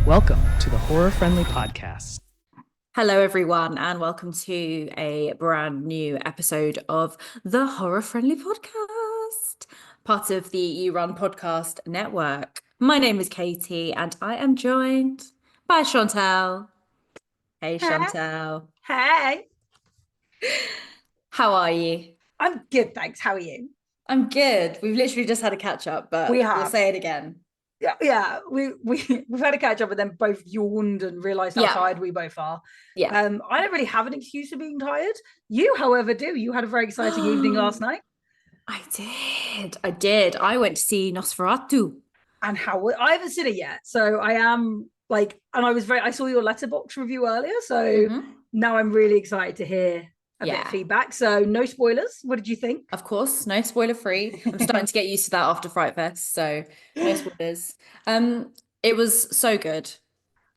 Welcome to the Horror Friendly Podcast. Hello, everyone, and welcome to a brand new episode of the Horror Friendly Podcast, part of the You Run Podcast Network. My name is Katie, and I am joined by Chantel. Hey, Hey. Chantel. Hey, How are you? I'm good, thanks. How are you? I'm good. We've literally just had a catch up, but We we'll have. say it again. Yeah. We've had a catch up and then both yawned and realised how Yeah. tired we both are. Yeah. I don't really have an excuse for being tired. You, however, do. You had a very exciting evening last night. I did. I went to see Nosferatu. And I haven't seen it yet. So I am like, and I saw your letterbox review earlier. So now I'm really excited to hear a bit of feedback. So no spoilers. What did you think? Of course, no spoiler free. I'm starting to get used to that after Fright Fest, so no spoilers. It was so good.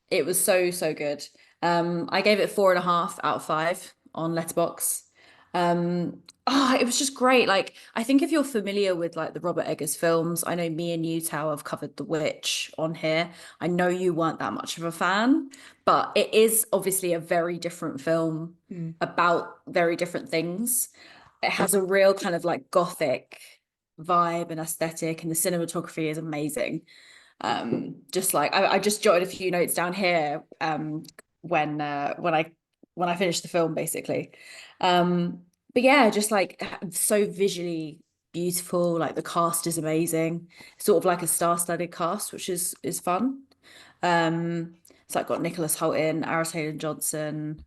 It was so good. I gave it 4.5 out of 5 on Letterboxd. It was just great. Like, I think if you're familiar with like the Robert Eggers films, I know me and you, Tao, have covered The Witch on here. I know you weren't that much of a fan, but it is obviously a very different film about very different things. It has a real kind of like gothic vibe and aesthetic, and the cinematography is amazing. Just like I just jotted a few notes down here when I finished the film basically. But yeah, just like so visually beautiful. Like the cast is amazing, sort of like a star-studded cast, which is fun. It's like got Nicholas Hoult in, Aaron Taylor Johnson,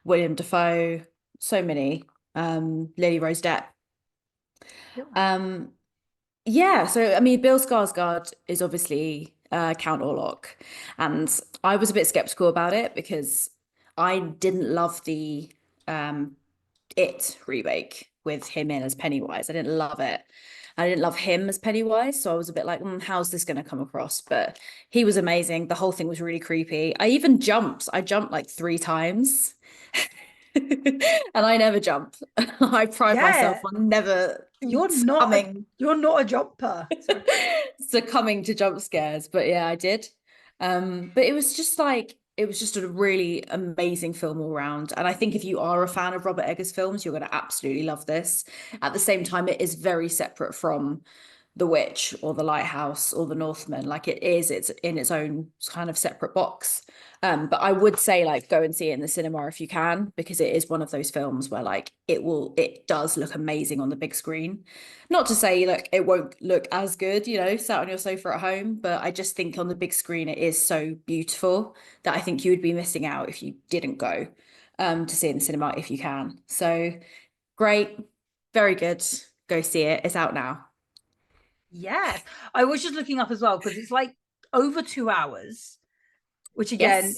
William Dafoe, so many, Lily Rose Depp. Yeah, so I mean, Bill Skarsgård is obviously Count Orlok, and I was a bit skeptical about it because I didn't love the It remake with him in as Pennywise. I didn't love it. I didn't love him as Pennywise, so I was a bit like, how's this going to come across? But he was amazing. The whole thing was really creepy. I even jumped. I jumped like 3 times. And I never jump. I pride myself on never succumbing. You're not a jumper. Succumbing to jump scares. But yeah, I did. But it was just a really amazing film all round. And I think if you are a fan of Robert Eggers films, you're going to absolutely love this. At the same time, it is very separate from The Witch or The Lighthouse or The Northman. Like it's in its own kind of separate box. But I would say like go and see it in the cinema if you can, because it is one of those films where like it does look amazing on the big screen. Not to say like it won't look as good, sat on your sofa at home, but I just think on the big screen it is so beautiful that I think you would be missing out if you didn't go to see it in the cinema if you can. So great, very good. Go see it. It's out now. Yes. I was just looking up as well because it's like over 2 hours, which again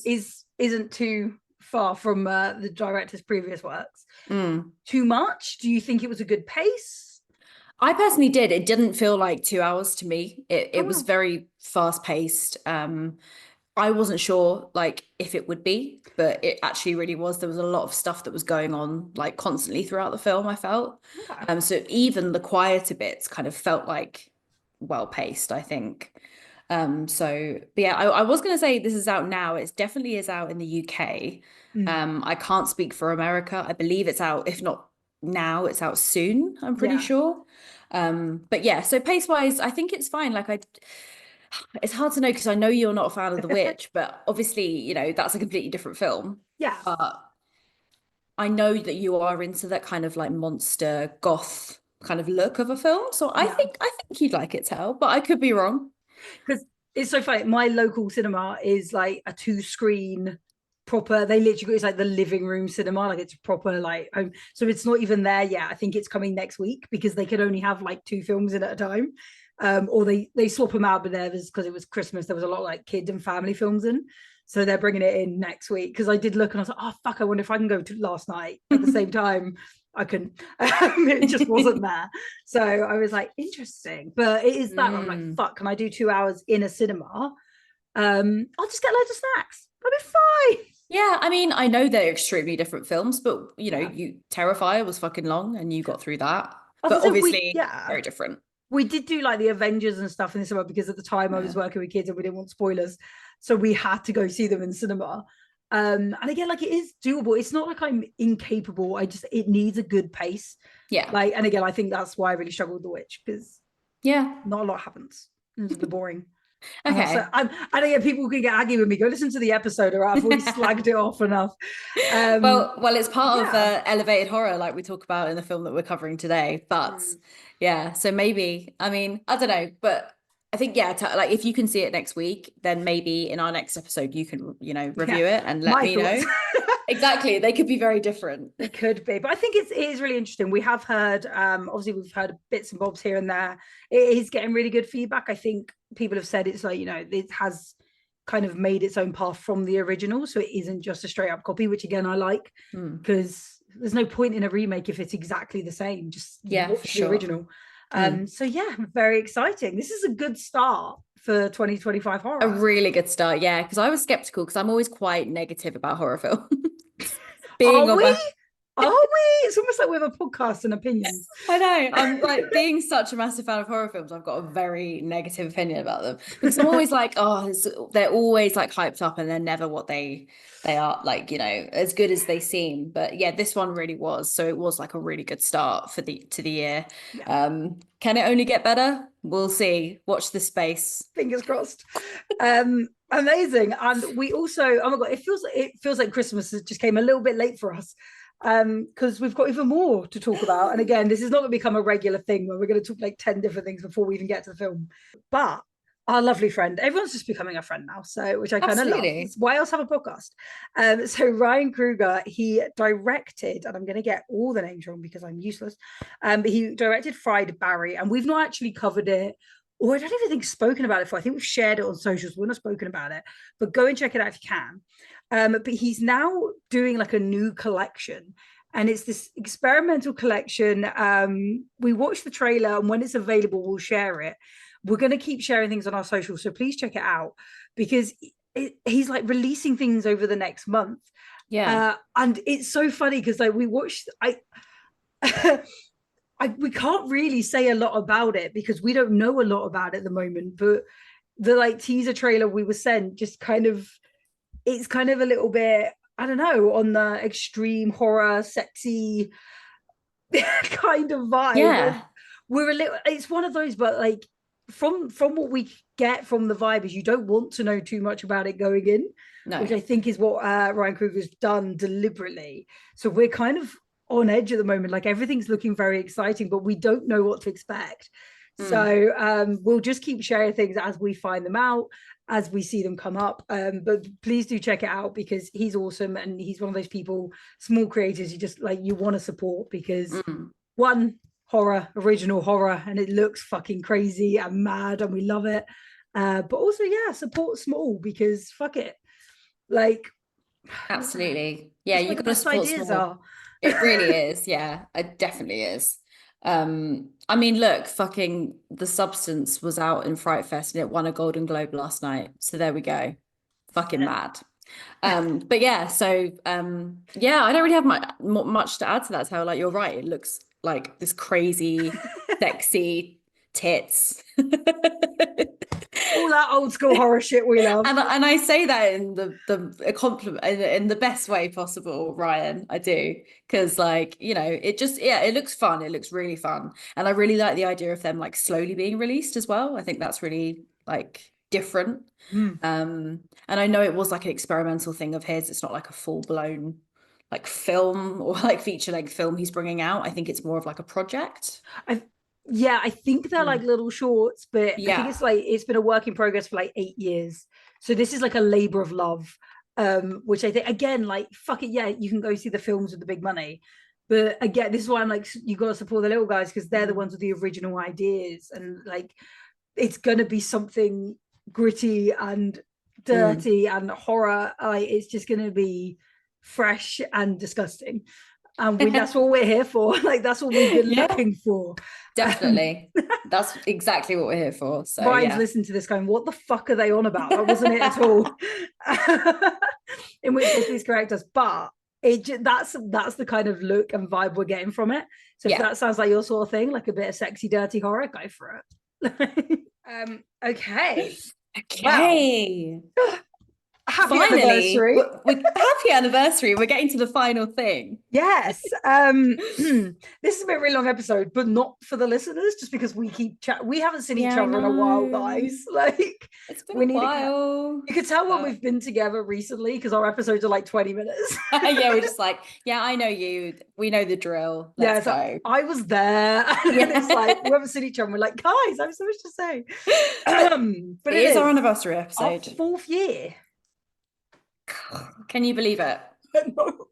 isn't too far from the director's previous works. Too much? Do you think it was a good pace? I personally did. It didn't feel like 2 hours to me. It was very fast paced. I wasn't sure like if it would be, but it actually really was. There was a lot of stuff that was going on like constantly throughout the film, I felt. Okay. So even the quieter bits kind of felt like well paced, I think. But yeah, I was going to say this is out now. It definitely is out in the UK. I can't speak for America. I believe it's out, if not now, it's out soon, I'm pretty sure. But yeah, so pace wise, I think it's fine. It's hard to know because I know you're not a fan of The Witch, but obviously, that's a completely different film. Yeah. But I know that you are into that kind of like monster goth kind of look of a film. So I think you'd like it, Tell, but I could be wrong. Because it's so funny. My local cinema is like a 2-screen proper. They literally, it's like the living room cinema, like it's proper like home. So it's not even there yet. I think it's coming next week because they could only have like 2 films in at a time. Or they swap them out, but there was, because it was Christmas, there was a lot of like kid and family films in. So they're bringing it in next week. Because I did look and I was like, oh fuck, I wonder if I can go to last night at the same time. I couldn't. It just wasn't there. So I was like, interesting. But it is that I'm like, fuck, can I do 2 hours in a cinema? I'll just get loads of snacks. I'll be fine. Yeah, I mean, I know they're extremely different films, but you Terrifier was fucking long and you got through that. But obviously very different. we did do like the Avengers and stuff in the cinema because at the time I was working with kids and we didn't want spoilers, so we had to go see them in cinema. And again, like, it is doable. It's not like I'm incapable. It needs a good pace. Yeah. Like, and again, I think that's why I really struggled with The Witch, because not a lot happens. It's the boring. Okay. And again, people can get aggy with me. Go listen to the episode, or I've already slagged it off enough. Well, it's part of elevated horror, like we talk about in the film that we're covering today. But so maybe, I mean, I don't know, but I think like if you can see it next week, then maybe in our next episode you can, review it and let me know. Exactly, they could be very different. They could be, but I think it is really interesting. We have heard, obviously we've heard bits and bobs here and there. It is getting really good feedback. I think people have said it's like, it has kind of made its own path from the original, so it isn't just a straight up copy, which again I like, because there's no point in a remake if it's exactly the same. Just watch the original. So very exciting. This is a good start for 2025 horror. A really good start, because I was skeptical, because I'm always quite negative about horror films. Are we? It's almost like we have a podcast and opinions. I know. I'm like, being such a massive fan of horror films, I've got a very negative opinion about them, because I'm always like, they're always like hyped up and they're never what they are, like, as good as they seem. But this one really was. So it was like a really good start to the year. Can it only get better? We'll see. Watch this space. Fingers crossed. Amazing. And we also, oh my god, it feels like Christmas just came a little bit late for us, because we've got even more to talk about. And again, this is not going to become a regular thing where we're going to talk like 10 different things before we even get to the film. But our lovely friend, everyone's just becoming a friend now, so, which I kind of love. Why else have a podcast? So Ryan Kruger, he directed, and I'm going to get all the names wrong because I'm useless, but he directed Fried Barry, and we've not actually covered it, or I don't even think spoken about it before. I think we've shared it on socials. We're not spoken about it, but go and check it out if you can. But he's now doing like a new collection, and it's this experimental collection. We watched the trailer, and when it's available, we'll share it. We're going to keep sharing things on our socials, so please check it out, because he's like releasing things over the next month. And it's so funny because like we watched, we can't really say a lot about it because we don't know a lot about it at the moment, but the like teaser trailer we were sent just it's kind of a little bit, I don't know, on the extreme horror, sexy kind of vibe. We're it's one of those, but like from what we get from the vibe is you don't want to know too much about it going in, which I think is what Ryan Kruger's done deliberately. So we're kind of on edge at the moment. Like, everything's looking very exciting, but we don't know what to expect. So we'll just keep sharing things as we find them out, as we see them come up. But please do check it out, because he's awesome, and he's one of those people, small creators, you just like, you want to support, because one, horror, original horror, and it looks fucking crazy and mad, and we love it. But also, support small, because fuck it, like, absolutely, you got to support small. It really is. It definitely is. I mean, look, fucking The Substance was out in Fright Fest and it won a Golden Globe last night, so there we go. Fucking mad. But so I don't really have much to add to that. So, like, you're right, it looks like this crazy sexy tits, all that old school horror shit we love. And I say that in a compliment, in the best way possible, Ryan. I do, because like, it just it looks fun. It looks really fun, and I really like the idea of them like slowly being released as well. I think that's really like different. And I know it was like an experimental thing of his. It's not like a full-blown like film or like feature-length film he's bringing out. I think it's more of like a project. I think they're like little shorts, but I think it's like, it's been a work in progress for like 8 years. So this is like a labor of love, which I think, again, like, fuck it, you can go see the films with the big money. But again, this is why I'm like, you got to support the little guys, because they're the ones with the original ideas. And like, it's going to be something gritty and dirty and horror. Like, it's just going to be fresh and disgusting. And that's what we're here for. Like, that's what we've been looking for. Definitely. That's exactly what we're here for. So Brian's listened to this going, what the fuck are they on about? That wasn't it at all. In which case, these characters, but that's the kind of look and vibe we're getting from it. So if that sounds like your sort of thing, like a bit of sexy, dirty horror, go for it. Okay. Okay. Well, happy Finally, anniversary. happy anniversary. We're getting to the final thing. Yes. This has been a really long episode, but not for the listeners, just because we keep we haven't seen each other in a while, guys. Like, it's been a while. You could tell when we've been together recently because our episodes are like 20 minutes. Yeah, we're just like, yeah, I know you. We know the drill. Let's go. I was there. And it's like we haven't seen each other. We're like, guys, I have so much to say. But it is our anniversary episode. Our 4th year. Can you believe it? No.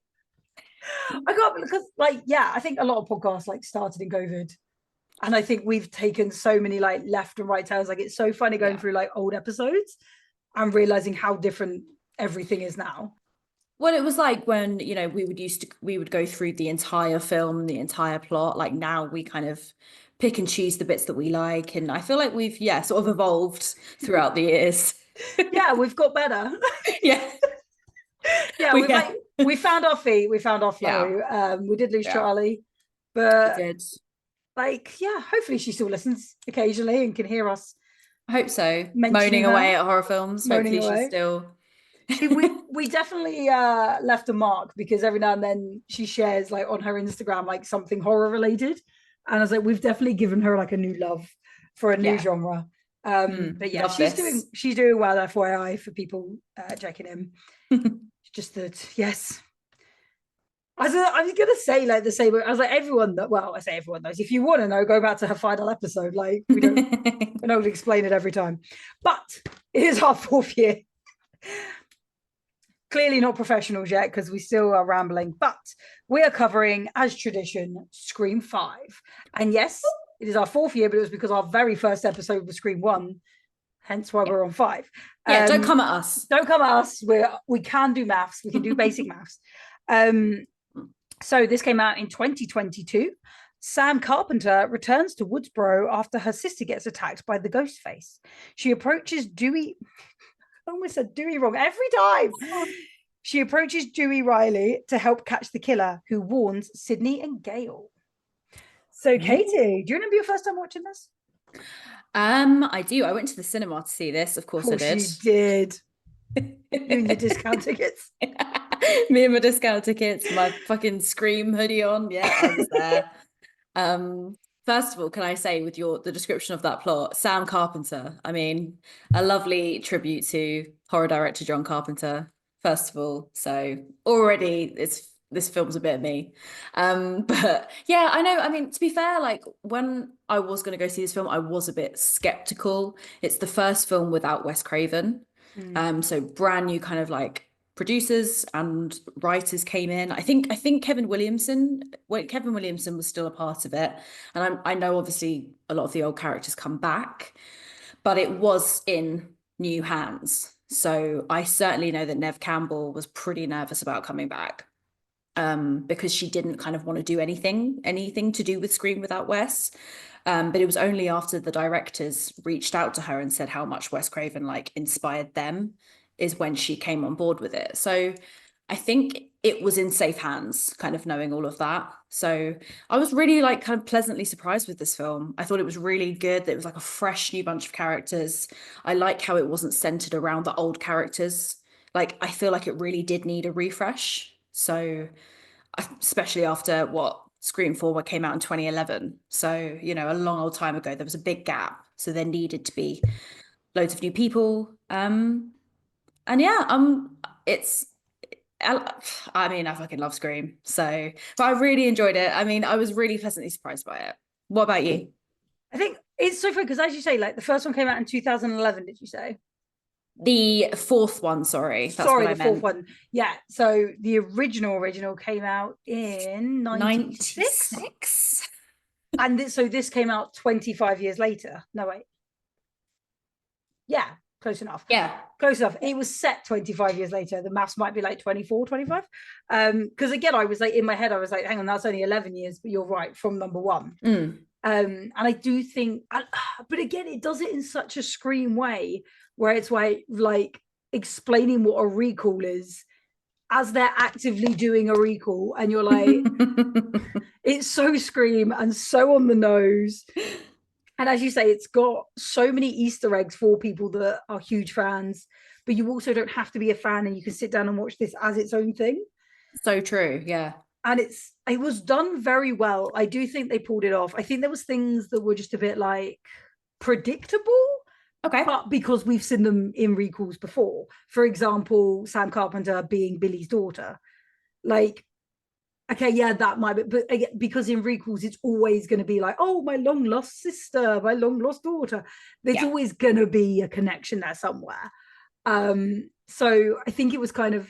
I can't, because I think a lot of podcasts like started in COVID, and I think we've taken so many like left and right turns. Like, it's so funny going through like old episodes and realizing how different everything is now. Well, it was like when, we would go through the entire film, the entire plot. Like, now we kind of pick and choose the bits that we like, and I feel like we've sort of evolved throughout the years. Yeah, we've got better. Yeah. We found our feet, we found our flow. We did lose Charlie, but we did. Hopefully she still listens occasionally and can hear us. I hope so. Moaning away at horror films. Hopefully she's still. we definitely left a mark, because every now and then she shares like on her Instagram like something horror related, and I was like, we've definitely given her like a new love for a new genre. But yeah, she's doing well, FYI, for people checking in. Just that, yes. I was gonna say like the same. I was like, everyone knows. If you want to know, go back to her final episode. Like, we don't explain it every time. But it is our 4th year. Clearly not professionals yet, because we still are rambling. But we are covering, as tradition, Scream 5. And yes, it is our 4th year, but it was because our very first episode was Scream 1. Hence why we're on 5. Yeah, don't come at us. Don't come at us. We can do maths. We can do basic maths. So this came out in 2022. Sam Carpenter returns to Woodsboro after her sister gets attacked by the ghost face. She approaches Dewey. I almost said Dewey wrong every time. She approaches Dewey Riley to help catch the killer, who warns Sydney and Gail. So, Katie, do you remember your first time watching this? I do. I went to the cinema to see this. Of course I did. You did. You and your discount tickets. Me and my discount tickets, my fucking Scream hoodie on. Yeah, I was there. First of all, can I say, with the description of that plot, Sam Carpenter, I mean, a lovely tribute to horror director John Carpenter, first of all. So already this film's a bit of me. But yeah, I know. I mean, to be fair, like, when I was going to go see this film, I was a bit skeptical. It's the first film without Wes Craven. So brand new kind of like producers and writers came in. I think Kevin Williamson was still a part of it. And I know obviously a lot of the old characters come back, but it was in new hands. So I certainly know that Neve Campbell was pretty nervous about coming back. Because she didn't kind of want to do anything to do with Scream without Wes. But it was only after the directors reached out to her and said how much Wes Craven like inspired them is when she came on board with it. So I think it was in safe hands, kind of knowing all of that. So I was really like kind of pleasantly surprised with this film. I thought it was really good. It was like a fresh new bunch of characters. I like how it wasn't centered around the old characters. Like, I feel like it really did need a refresh. So, especially after Scream 4 came out in 2011. So, a long old time ago, there was a big gap. So there needed to be loads of new people. And yeah, I mean, I fucking love Scream. So, but I really enjoyed it. I mean, I was really pleasantly surprised by it. What about you? I think it's so funny because, as you say, like, the first one came out in 2011, did you say? The 4th one, sorry. That's sorry, the 4th one. Yeah. So the original came out in 96. And so this came out 25 years later. No, wait. Yeah, close enough. Yeah. Close enough. It was set 25 years later. The maths might be like 24, 25. Because again, I was like, in my head, I was like, hang on, that's only 11 years, but you're right, from number 1. And I do think, but again, it does it in such a Scream way, where it's like explaining what a recall is as they're actively doing a recall, and you're like, it's so Scream and so on the nose. And as you say, it's got so many Easter eggs for people that are huge fans, but you also don't have to be a fan, and you can sit down and watch this as its own thing. So true, yeah. And it was done very well. I do think they pulled it off. I think there was things that were just a bit like predictable, Okay. but because we've seen them in recalls before. For example, Sam Carpenter being Billy's daughter. Like, okay, yeah, that might be, but again, because in recalls it's always going to be like, oh, my long lost sister, my long lost daughter. There's always going to be a connection there somewhere. So I think it was kind of,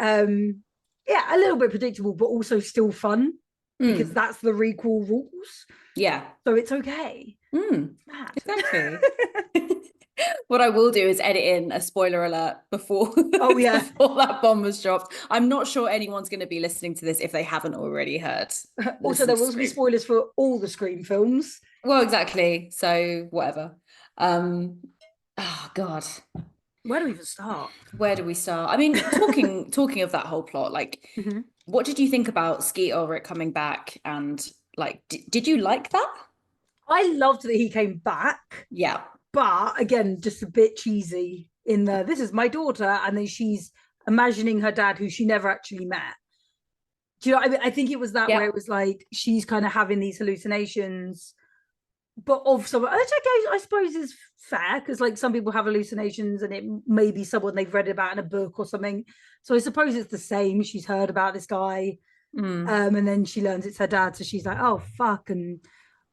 a little bit predictable, but also still fun because that's the recall rules. Yeah. So it's okay. Exactly. What I will do is edit in a spoiler alert before, before that bomb was dropped. I'm not sure anyone's going to be listening to this if they haven't already heard. Also, there will be spoilers for all the Scream films. Well, exactly. So whatever. Oh God. Where do we even start? Where do we start? I mean, talking of that whole plot, like, what did you think about Skeet Ulrich coming back? And like, did you like that? I loved that he came back. Yeah. But again, just a bit cheesy in the, this is my daughter, and then she's imagining her dad who she never actually met. Do you know what I mean? I think it was that where it was like she's kind of having these hallucinations, but of someone, which I suppose is fair, because like some people have hallucinations and it may be someone they've read about in a book or something. So I suppose it's the same. She's heard about this guy, and then she learns it's her dad, so she's like, oh fuck. And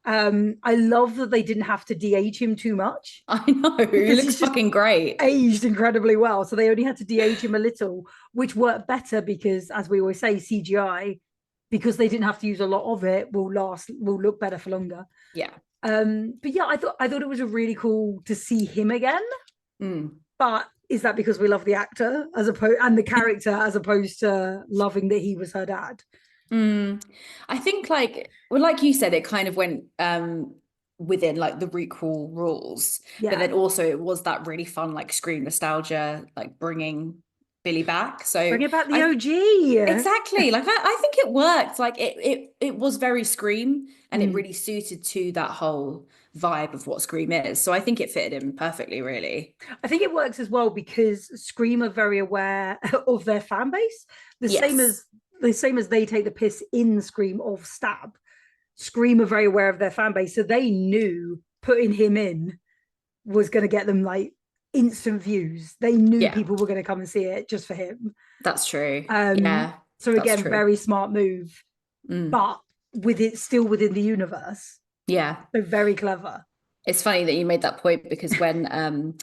I love that they didn't have to de-age him too much. I know, he looks fucking great. Aged incredibly well, so they only had to de-age him a little, which worked better because, as we always say, CGI, because they didn't have to use a lot of it, will look better for longer. Yeah. But yeah, I thought it was a really cool to see him again. But is that because we love the actor and the character as opposed to loving that he was her dad? I think like you said, it kind of went within like the recall rules, but then also it was that really fun like Scream nostalgia, like bringing Billy back. So bring it back the OG. Exactly. Like I think it worked. Like it was very Scream, and it really suited to that whole vibe of what Scream is. So I think it fitted in perfectly, really. I think it works as well because Scream are very aware of their fan base. The same as they take the piss in Scream of Stab. Scream are very aware of their fan base, so they knew putting him in was going to get them like instant views. They knew people were going to come and see it just for him. That's true. So again, very smart move, but still within the universe. Yeah. So very clever. It's funny that you made that point because when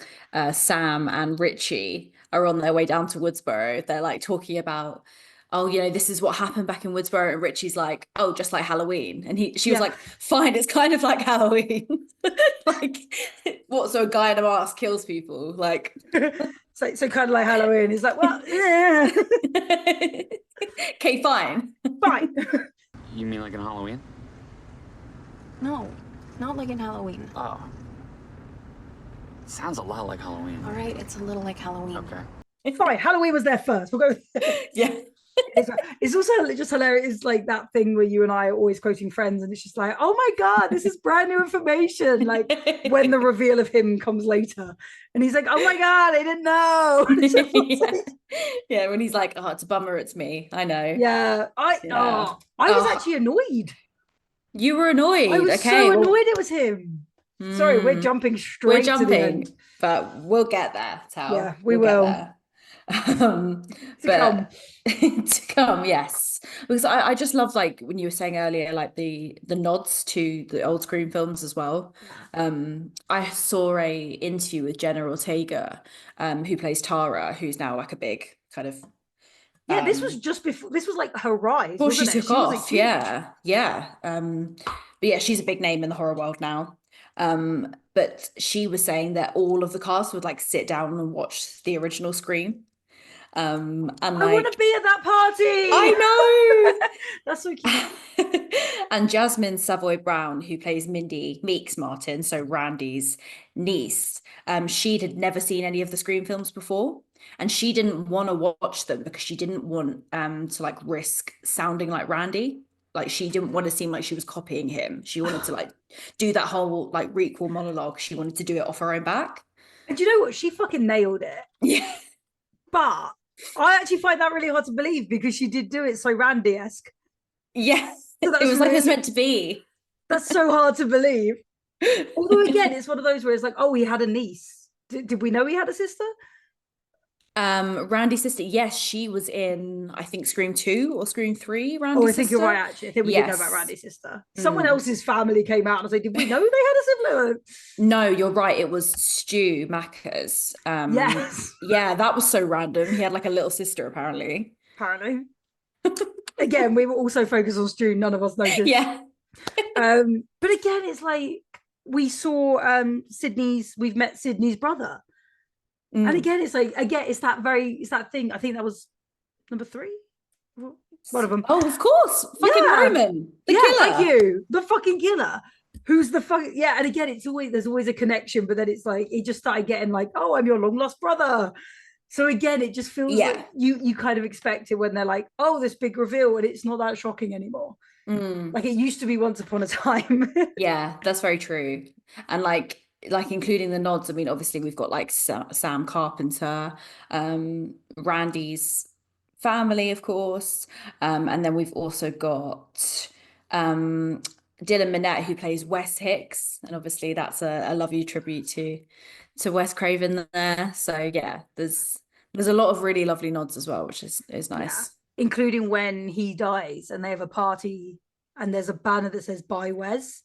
Sam and Richie are on their way down to Woodsboro, they're like talking about, oh, you know, this is what happened back in Woodsboro, and Richie's like, oh, just like Halloween, and she was like, fine, it's kind of like Halloween. Like, what? So a guy in a mask kills people, like, so kind of like Halloween. He's like, well, yeah. Okay, fine. You mean like in Halloween? No, not like in Halloween. Oh, sounds a lot like Halloween. All right, it's a little like Halloween. Okay, fine. Halloween was there first. We'll go. Yeah. It's also just hilarious. It's like that thing where you and I are always quoting Friends, and it's just like, oh my god, this is brand new information. Like when the reveal of him comes later, and he's like, oh my god, I didn't know. Yeah, when he's like, oh, it's a bummer, it's me. I know. Yeah, I was actually annoyed. You were annoyed. I was so annoyed it was him. Sorry, we're jumping straight. To the end. But we'll get there. Tal. Yeah, we will. To come, yes, because I just love, like when you were saying earlier, like the nods to the old Scream films as well. I saw a interview with Jenna Ortega, who plays Tara, who's now like a big kind of this was just before, this was like her rise. Well, she took off. But yeah, she's a big name in the horror world now. But she was saying that all of the cast would like sit down and watch the original Scream. And I want to be at that party. I know. That's so cute. And Jasmine Savoy Brown, who plays Mindy Meeks Martin, so Randy's niece, she had never seen any of the Scream films before. and she didn't want to watch them because she didn't want to like risk sounding like Randy. Like she didn't want to seem like she was copying him. She wanted to like do that whole like requel monologue. She wanted to do it off her own back. And you know what? She fucking nailed it. Yeah. But I actually find that really hard to believe because she did do it so Randy-esque. Yes. So It was like it was really- meant to be. That's so hard to believe. Although again, it's one of those where it's like, oh, he had a niece. Did we know he had a sister? Randy's sister, yes, she was in, I think, Scream 2 or Scream 3, Randy's Oh, I think sister. you're right, actually. I think we did know about Yes. Randy's sister. Someone Mm. else's family came out and I was like, did we know they had a sibling? No, you're right. It was Stu Macca's. Yes. Yeah, that was so random. He had like a little sister, apparently. Apparently. Again, we were also focused on Stu. None of us noticed. Yeah. But again, it's like we saw we've met Sydney's brother. Mm. And again, it's like, it's that thing. I think that was number 3. One of them. Oh, of course. Fucking Yeah. Roman. The yeah, killer. thank you. The fucking killer. Who's the fuck? Yeah, and again, there's always a connection, but then it's like it just started getting like, oh, I'm your long lost brother. So again, it just feels Yeah. like you kind of expect it when they're like, oh, this big reveal, and it's not that shocking anymore. Mm. Like it used to be once upon a time. Yeah, that's very true. And like including the nods, I mean, obviously we've got like Sam Carpenter, Randy's family, of course. And then we've also got Dylan Minnette, who plays Wes Hicks. And obviously that's a Love You tribute to Wes Craven there. So yeah, there's a lot of really lovely nods as well, which is nice. Including when he dies and they have a party and there's a banner that says "Bye Wes"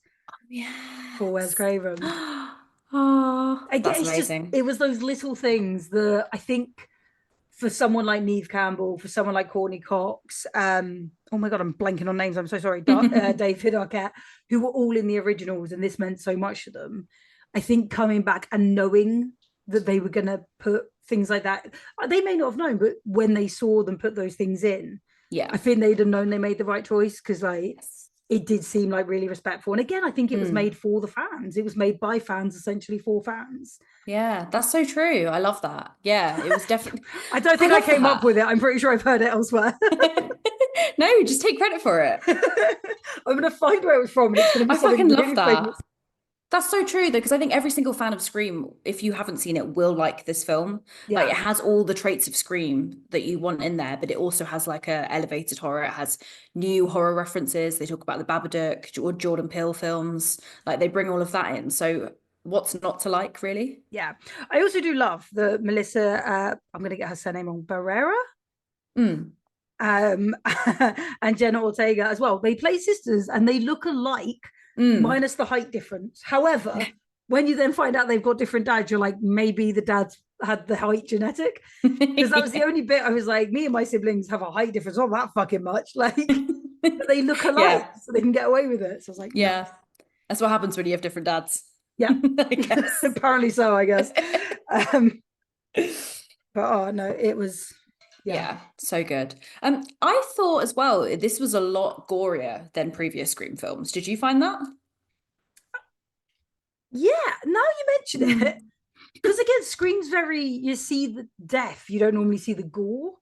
for Wes Craven. Oh, Again, that's it's amazing. Just, it was those little things that I think for someone like Neve Campbell, for someone like Courtney Cox, oh my God, I'm blanking on names. I'm so sorry. David Arquette, who were all in the originals, and this meant so much to them. I think coming back and knowing that they were going to put things like that, they may not have known, but when they saw them put those things in, Yeah. I think they'd have known they made the right choice because like it did seem like really respectful. And again, I think it was made for the fans. It was made by fans, essentially for fans. Yeah, that's so true. I love that. Yeah, it was definitely. I don't think I love came up that. with it. I'm pretty sure I've heard it elsewhere. No, just take credit for it. I'm going to find where it was from. And it's going to be I fucking something love really that. famous. That's so true though, because I think every single fan of Scream, if you haven't seen it, will like this film. Like it has all the traits of Scream that you want in there, but it also has like a elevated horror. It has new horror references. They talk about the Babadook or Jordan Peele films. Like they bring all of that in. So what's not to like, really? Yeah. I also do love the Melissa, I'm going to get her surname on, Barrera. And Jenna Ortega as well. They play sisters and they look alike. Minus the height difference. However, when you then find out they've got different dads, you're like, maybe the dads had the height genetic. Because that was the only bit I was like, me and my siblings have a height difference, not that fucking much. Like, but they look alike, so they can get away with it. So I was like, yeah, that's what happens when you have different dads. Yeah, I guess. apparently so, I guess. But oh no, it was. Yeah, so good. I thought as well this was a lot gorier than previous Scream films. Did you find that? Yeah, now you mention it. Because again, Scream's you see the death, you don't normally see the gore.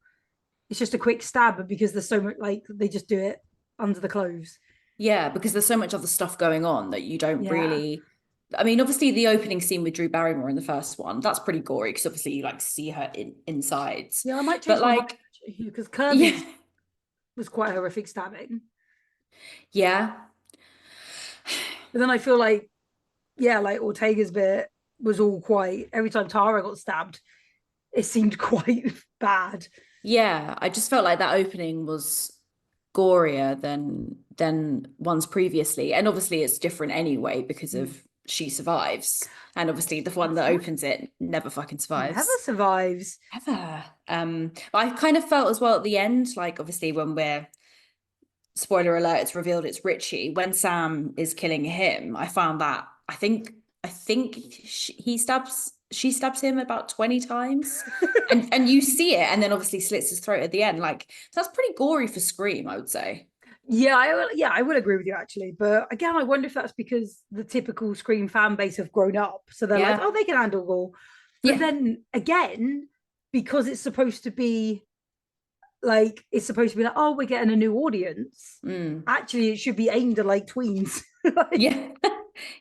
It's just a quick stab, but because there's so much, like, they just do it under the clothes. Yeah, because there's so much other stuff going on that you don't really. I mean, obviously the opening scene with Drew Barrymore in the first one, that's pretty gory because obviously you like see her insides. Yeah, I might change my mind because Kirby was quite horrific stabbing. Yeah. But then I feel like, like Ortega's bit was all quite, every time Tara got stabbed, it seemed quite bad. Yeah, I just felt like that opening was gorier than ones previously. And obviously it's different anyway because of she survives. And obviously the one that opens it never fucking survives. Never survives. Ever. But I kind of felt as well at the end, like obviously when we're, spoiler alert, it's revealed it's Richie. When Sam is killing him, I found that I think she stabs him about 20 times and you see it and then obviously slits his throat at the end. Like that's pretty gory for Scream, I would say. Yeah, I would agree with you actually. But again, I wonder if that's because the typical Scream fan base have grown up. So they're like, oh, they can handle gore. But then again, because it's supposed to be like, oh, we're getting a new audience. Actually, it should be aimed at like tweens. Like, Yeah.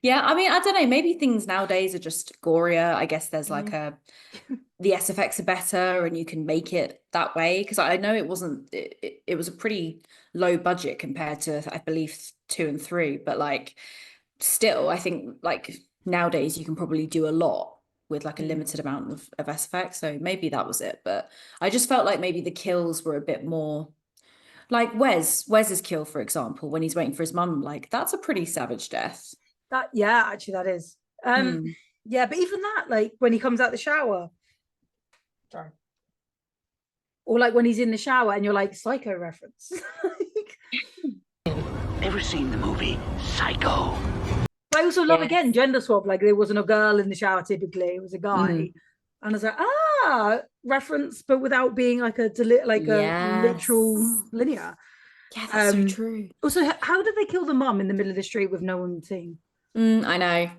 Yeah, I mean, I don't know, maybe things nowadays are just gorier. I guess there's like the SFX are better and you can make it that way, because I know it was a pretty low budget compared to, I believe, 2 and 3, but like still I think like nowadays you can probably do a lot with like a limited amount of SFX, so maybe that was it. But I just felt like maybe the kills were a bit more like Wes's kill, for example, when he's waiting for his mum, like that's a pretty savage death. that, yeah, actually that is. Yeah, but even that, like when he comes out the shower, sorry, or like when he's in the shower and you're like, Psycho reference. Ever seen the movie Psycho? I also love, again, gender swap. Like there wasn't a girl in the shower typically, it was a guy. And I was like, reference, but without being like a literal linear. Yeah, that's so true. Also, how did they kill the mum in the middle of the street with no one seeing? I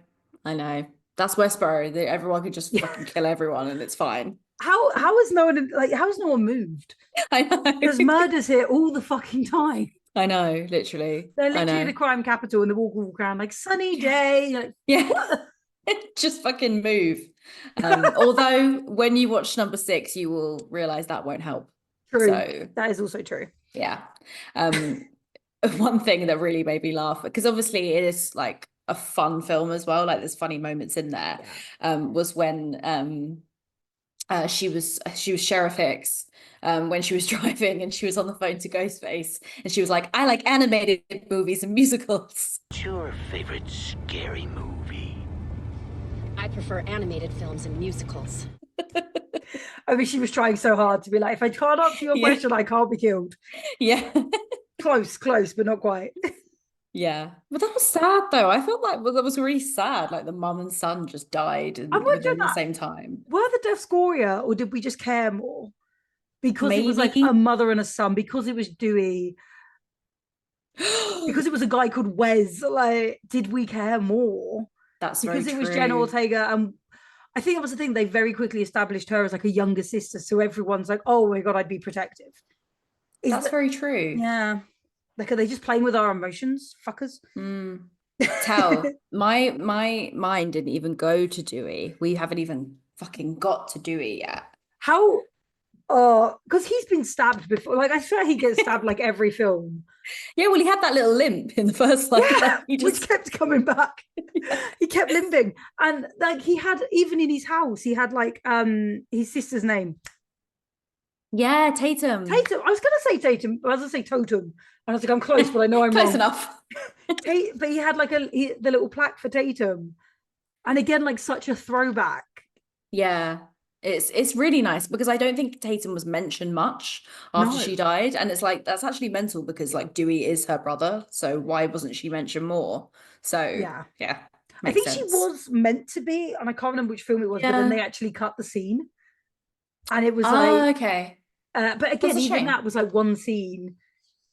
know. That's Westboro. Everyone could just fucking kill everyone and it's fine. How is no one moved? I know. There's murders here all the fucking time. I know, literally. They're literally the crime capital, and they walk around like sunny day. Like, yeah. Just fucking move. Although when you watch number 6, you will realize that won't help. True. So that is also true. Yeah. One thing that really made me laugh, because obviously it is like a fun film as well, like there's funny moments in there, was when she was Sheriff Hicks, when she was driving and she was on the phone to Ghostface and she was like, I like animated movies and musicals. What's your favorite scary movie? I prefer animated films and musicals. I mean, she was trying so hard to be like, if I can't answer your question, I can't be killed. Yeah. Close, but not quite. Yeah. But that was sad though. I felt like that was really sad. Like the mum and son just died within the same time. Were the deaths gorier, or did we just care more? Because it was like Maybe. a mother and a son, because it was Dewey, because it was a guy called Wes. Like, did we care more? That's because very it was true. Jenna Ortega, and I think it was the thing, they very quickly established her as like a younger sister, so everyone's like, oh my god, I'd be protective. That's very true. Yeah. Like, are they just playing with our emotions, fuckers? Tell my mind didn't even go to Dewey. We haven't even fucking got to Dewey yet. How? Because he's been stabbed before. Like, I swear he gets stabbed like every film. Yeah, well, he had that little limp in the first, like, which kept coming back. He kept limping, and like he had, even in his house, he had like his sister's name. Yeah, Tatum. I was gonna say Tatum. I was gonna say Totem, and I was like, I'm close, but I know I'm close wrong. enough. But he had like the little plaque for Tatum, and again, like such a throwback. Yeah. It's really nice, because I don't think Tatum was mentioned much after she died, and it's like that's actually mental, because like Dewey is her brother, so why wasn't she mentioned more? So yeah, I think sense. she was meant to be, and I can't remember which film it was, but then they actually cut the scene, and it was like okay. But again, even that was like one scene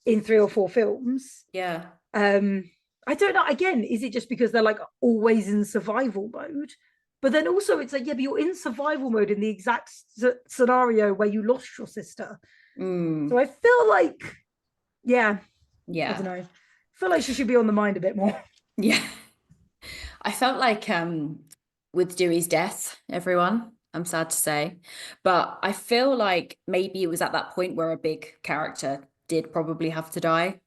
in 3 or 4 films. Yeah. I don't know. Again, is it just because they're like always in survival mode? But then also it's like, yeah, but you're in survival mode in the exact scenario where you lost your sister. So I feel like, I don't know. I feel like she should be on the mind a bit more. Yeah. I felt like with Dewey's death, everyone, I'm sad to say, but I feel like maybe it was at that point where a big character did probably have to die.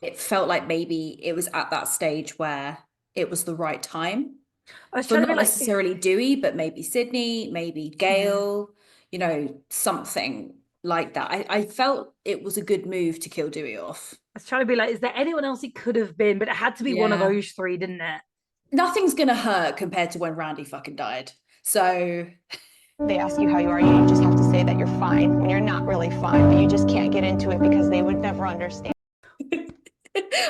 It felt like maybe it was at that stage where it was the right time. For not necessarily Dewey, but maybe Sydney, maybe Gail, something like that. I felt it was a good move to kill Dewey off. I was trying to be like, is there anyone else it could have been? But it had to be one of those 3, didn't it? Nothing's gonna hurt compared to when Randy fucking died. So They ask you how you are, you just have to say that you're fine when you're not really fine, but you just can't get into it because they would never understand.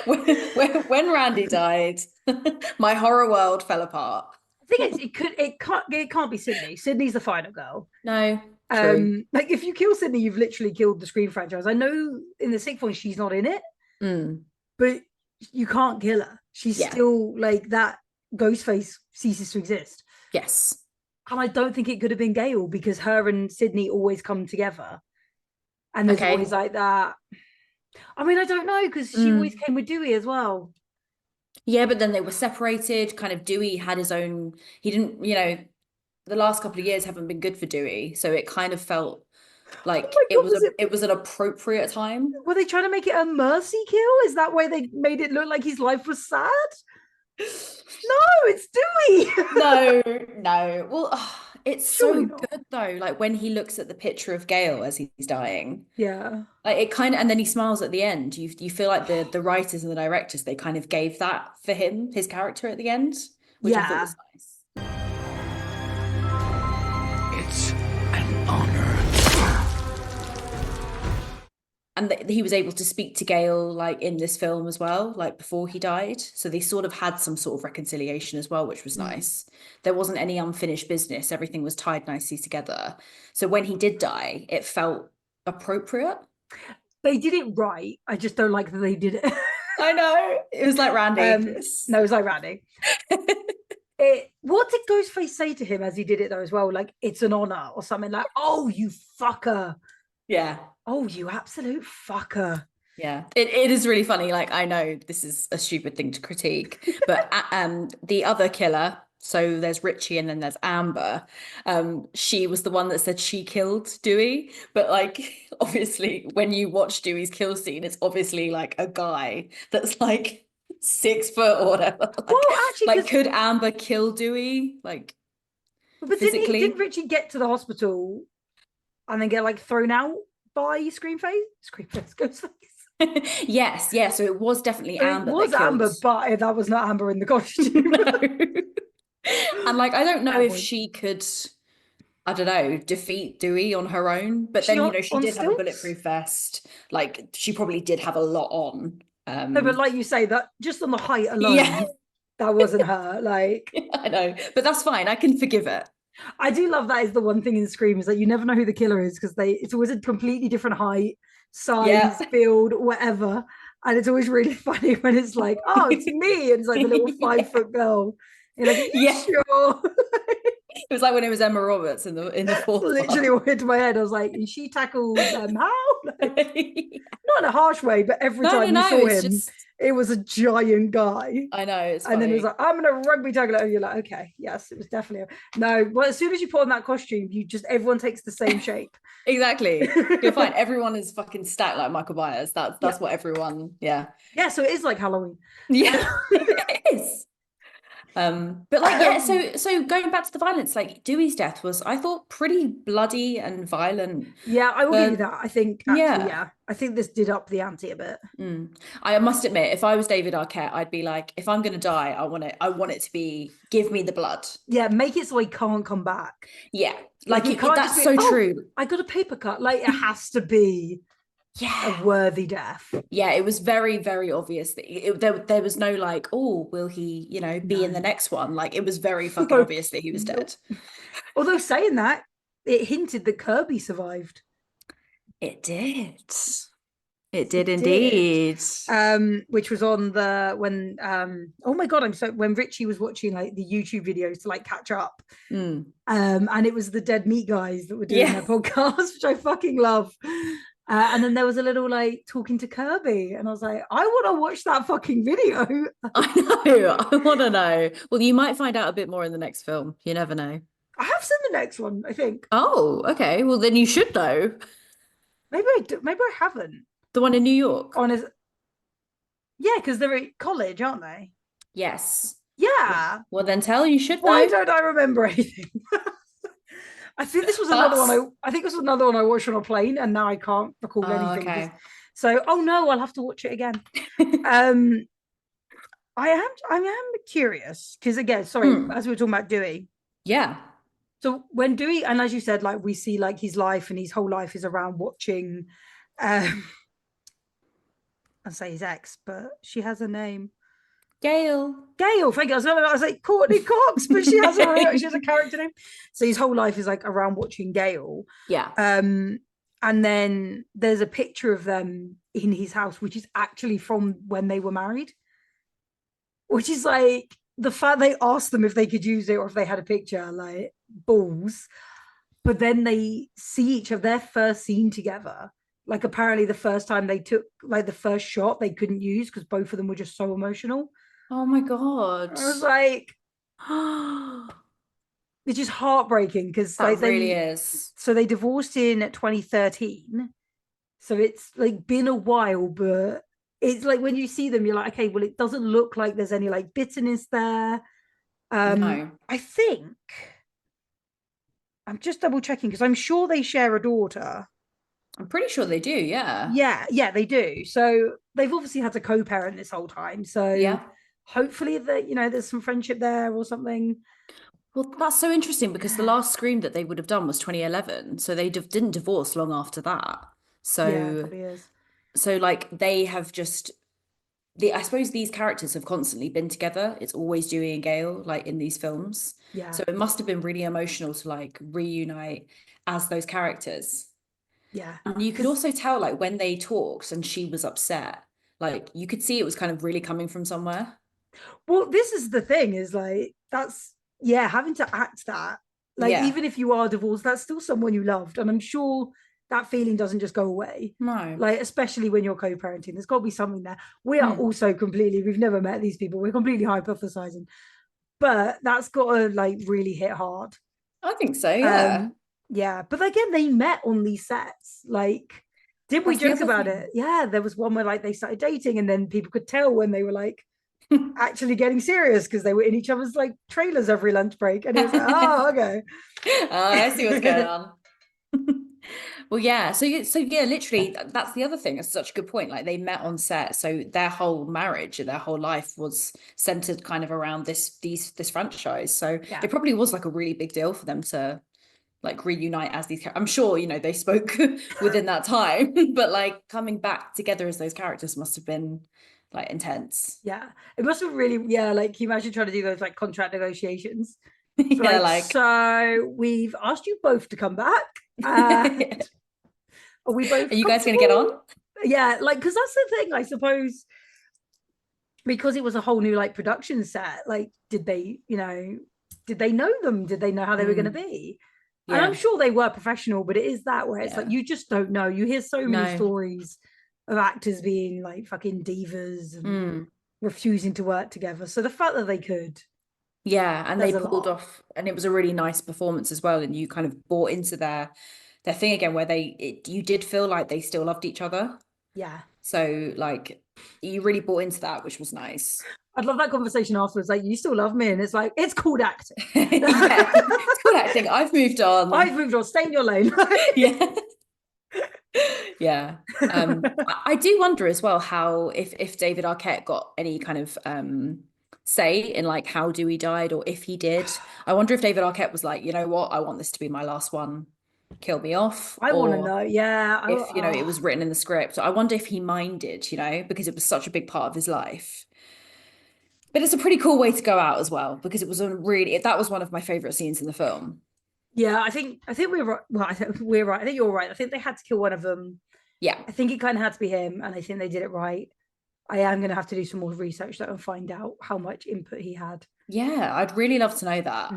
when Randy died, my horror world fell apart. I think it can't be Sydney. Sydney's the final girl. No. True. Like if you kill Sydney, you've literally killed the Scream franchise. I know in the 6th one she's not in it, but you can't kill her. She's still like that. Ghostface ceases to exist. Yes. And I don't think it could have been Gail because her and Sydney always come together. And there's always like that. I mean, I don't know because she always came with Dewey as well. Yeah, but then they were separated. Kind of Dewey had his own, he didn't, the last couple of years haven't been good for Dewey. So it kind of felt like it was an appropriate time. Were they trying to make it a mercy kill? Is that why they made it look like his life was sad? No, it's Dewey. No. Well, it's Surely so not. good though. Like when he looks at the picture of Gail as he's dying. Yeah. Like it kind of, and then he smiles at the end. You feel like the writers and the directors, they kind of gave that for him, his character at the end, which I thought was nice. It's an honor. And he was able to speak to Gail like in this film as well, like before he died. So they sort of had some sort of reconciliation as well, which was nice. There wasn't any unfinished business. Everything was tied nicely together. So when he did die, it felt appropriate. They did it right. I just don't like that they did it. I know. It was like Randy. No, it was like Randy. What did Ghostface say to him as he did it though as well? Like, it's an honor or something like, oh, you fucker. Yeah. Oh, you absolute fucker. Yeah, it is really funny. Like, I know this is a stupid thing to critique, but the other killer, so there's Richie and then there's Amber. She was the one that said she killed Dewey. But like, obviously, when you watch Dewey's kill scene, it's obviously like a guy that's like 6 foot or whatever. Like, Well, actually, like could Amber kill Dewey? Like, but physically? didn't Richie get to the hospital and then get like thrown out by Ghostface? Yes, yeah. So it was definitely Amber. It was Amber, but that was not Amber in the costume. No. And like, I don't know if she could, I don't know, defeat Dewey on her own. But then, she did have a bulletproof vest. Like, she probably did have a lot on. No, but like you say, that just on the height alone, that wasn't her. Like, I know, but that's fine. I can forgive it. I do love that is the one thing in Scream is that you never know who the killer is because it's always a completely different height, size, build, whatever. And it's always really funny when it's like, oh, it's me. And it's like the little 5 foot girl. You're like, sure. It was like when it was Emma Roberts in the fourth literally went into my head. I was like, and she tackled how? Like, not in a harsh way, but every time you saw him, it was a giant guy. I know. It's funny. And then it was like, I'm gonna rugby tackle it. And you're like, okay, yes, it was definitely no. Well, as soon as you put on that costume, everyone takes the same shape. Exactly. You're fine. Everyone is fucking stacked like Michael Myers. That's what everyone. Yeah. So it is like Halloween. Yeah, it is. But like, so going back to the violence, like Dewey's death was, I thought, pretty bloody and violent. Yeah, I will give you that. I think I think this did up the ante a bit. I must admit, if I was David Arquette, I'd be like, if I'm gonna die, I want it to be, give me the blood. Yeah, make it so he can't come back. Yeah, like that's so true. I got a paper cut. Like, it has to be a worthy death. Yeah, it was very, very obvious that there was no like, oh, will he, be in the next one? Like, it was very fucking obvious that he was dead. Although saying that, it hinted that Kirby survived. It did. It did indeed. Which was on oh my god, when Richie was watching like the YouTube videos to like catch up. And it was the Dead Meat guys that were doing their podcast, which I fucking love. And then there was a little like talking to Kirby, and I was like, I want to watch that fucking video. I know. I want to know. Well, you might find out a bit more in the next film. You never know. I have seen the next one, I think. Oh, okay. Well, then you should know. Maybe I haven't. The one in New York. Yeah, because they're at college, aren't they? Yes. Yeah. Well, then you should know. Why don't I remember anything? I think this was another one. I think it was another one I watched on a plane, and now I can't recall anything. Okay. So, I'll have to watch it again. I am curious because again, sorry, as we were talking about Dewey. Yeah. So when Dewey, and as you said, like we see like his life, and his whole life is around watching. I'll say his ex, but she has a name. Gail, thank you. I was like Courtney Cox, but she has a character name. So his whole life is like around watching Gail. Yeah. And then there's a picture of them in his house, which is actually from when they were married. Which is like the fact they asked them if they could use it or if they had a picture. Like, balls, but then they see each of their first scene together. Like apparently the first time they took like the first shot they couldn't use because both of them were just so emotional. Oh my God. I was like, it's just heartbreaking because like That really is. so they divorced in 2013. So it's like been a while, but it's like when you see them, you're like, okay, well, it doesn't look like there's any like bitterness there. No. I think I'm just double checking because I'm sure they share a daughter. I'm pretty sure they do, yeah. Yeah, they do. So they've obviously had to co-parent this whole time. So Yeah. hopefully that, you know, there's some friendship there or something. Well, that's so interesting because the last Scream that they would have done was 2011. So they didn't divorce long after that. Yeah, it So, probably is. so like they have just I suppose these characters have constantly been together. It's always Dewey and Gale, like in these films. Yeah. So it must have been really emotional to like reunite as those characters. Yeah. And you could also tell like when they talked and she was upset, like you could see it was kind of really coming from somewhere. Well, this is the thing, is like that's having to act that. Like Yeah. even if you are divorced, that's still someone you loved. And I'm sure that feeling doesn't just go away. No. Like, especially when you're co-parenting, there's got to be something there. We are also we've never met these people. We're completely hypothesizing. But that's got to like really hit hard. I think so, yeah. Yeah. But again, they met on these sets. Like, did we That's the joke other about thing. it? Yeah, there was one where like they started dating and then people could tell when they were like actually getting serious because they were in each other's like trailers every lunch break. And it was like, oh, okay. Oh, I see what's going on. Well, yeah. So yeah, literally, that's the other thing. It's such a good point. Like they met on set, so their whole marriage and their whole life was centered kind of around this franchise. So Yeah. it probably was like a really big deal for them to like reunite as these. I'm sure, you know, they spoke within that time, but like coming back together as those characters must have been like intense. Yeah, it must have really, like, can you imagine trying to do those like contract negotiations? Yeah, like so we've asked you both to come back. And are we both? Are you guys going to get on? Yeah, like, because that's the thing, I suppose, because it was a whole new like production set. Like, did they know them? Did they know how they were going to be? Yeah. And I'm sure they were professional, but it is that where it's Yeah. like you just don't know. You hear so many No. stories of actors being like fucking divas and refusing to work together. So the fact that they could, yeah, and they There's a pulled lot. off, and it was a really nice performance as well. And you kind of bought into their thing again, where you did feel like they still loved each other. yeah. So like you really bought into that, which was nice. I'd love that conversation afterwards. Like, you still love me, and it's like it's called acting. Yeah, it's called acting. I've moved on. I've moved on. Stay in your lane. Yeah. Yeah. I do wonder as well how if David Arquette got any kind of say in like how Dewey died, or if he did. I wonder if David Arquette was like, you know what, I want this to be my last one. Kill me off. I want to or know. Yeah. if you know it was written in the script. I wonder if he minded, you know, because it was such a big part of his life. But it's a pretty cool way to go out as well, because it was that was one of my favorite scenes in the film. Yeah, I think we're right. Well, I think we're right. I think you're right. I think they had to kill one of them. Yeah. I think it kind of had to be him, and I think they did it right. I am going to have to do some more research though and find out how much input he had. Yeah, I'd really love to know that.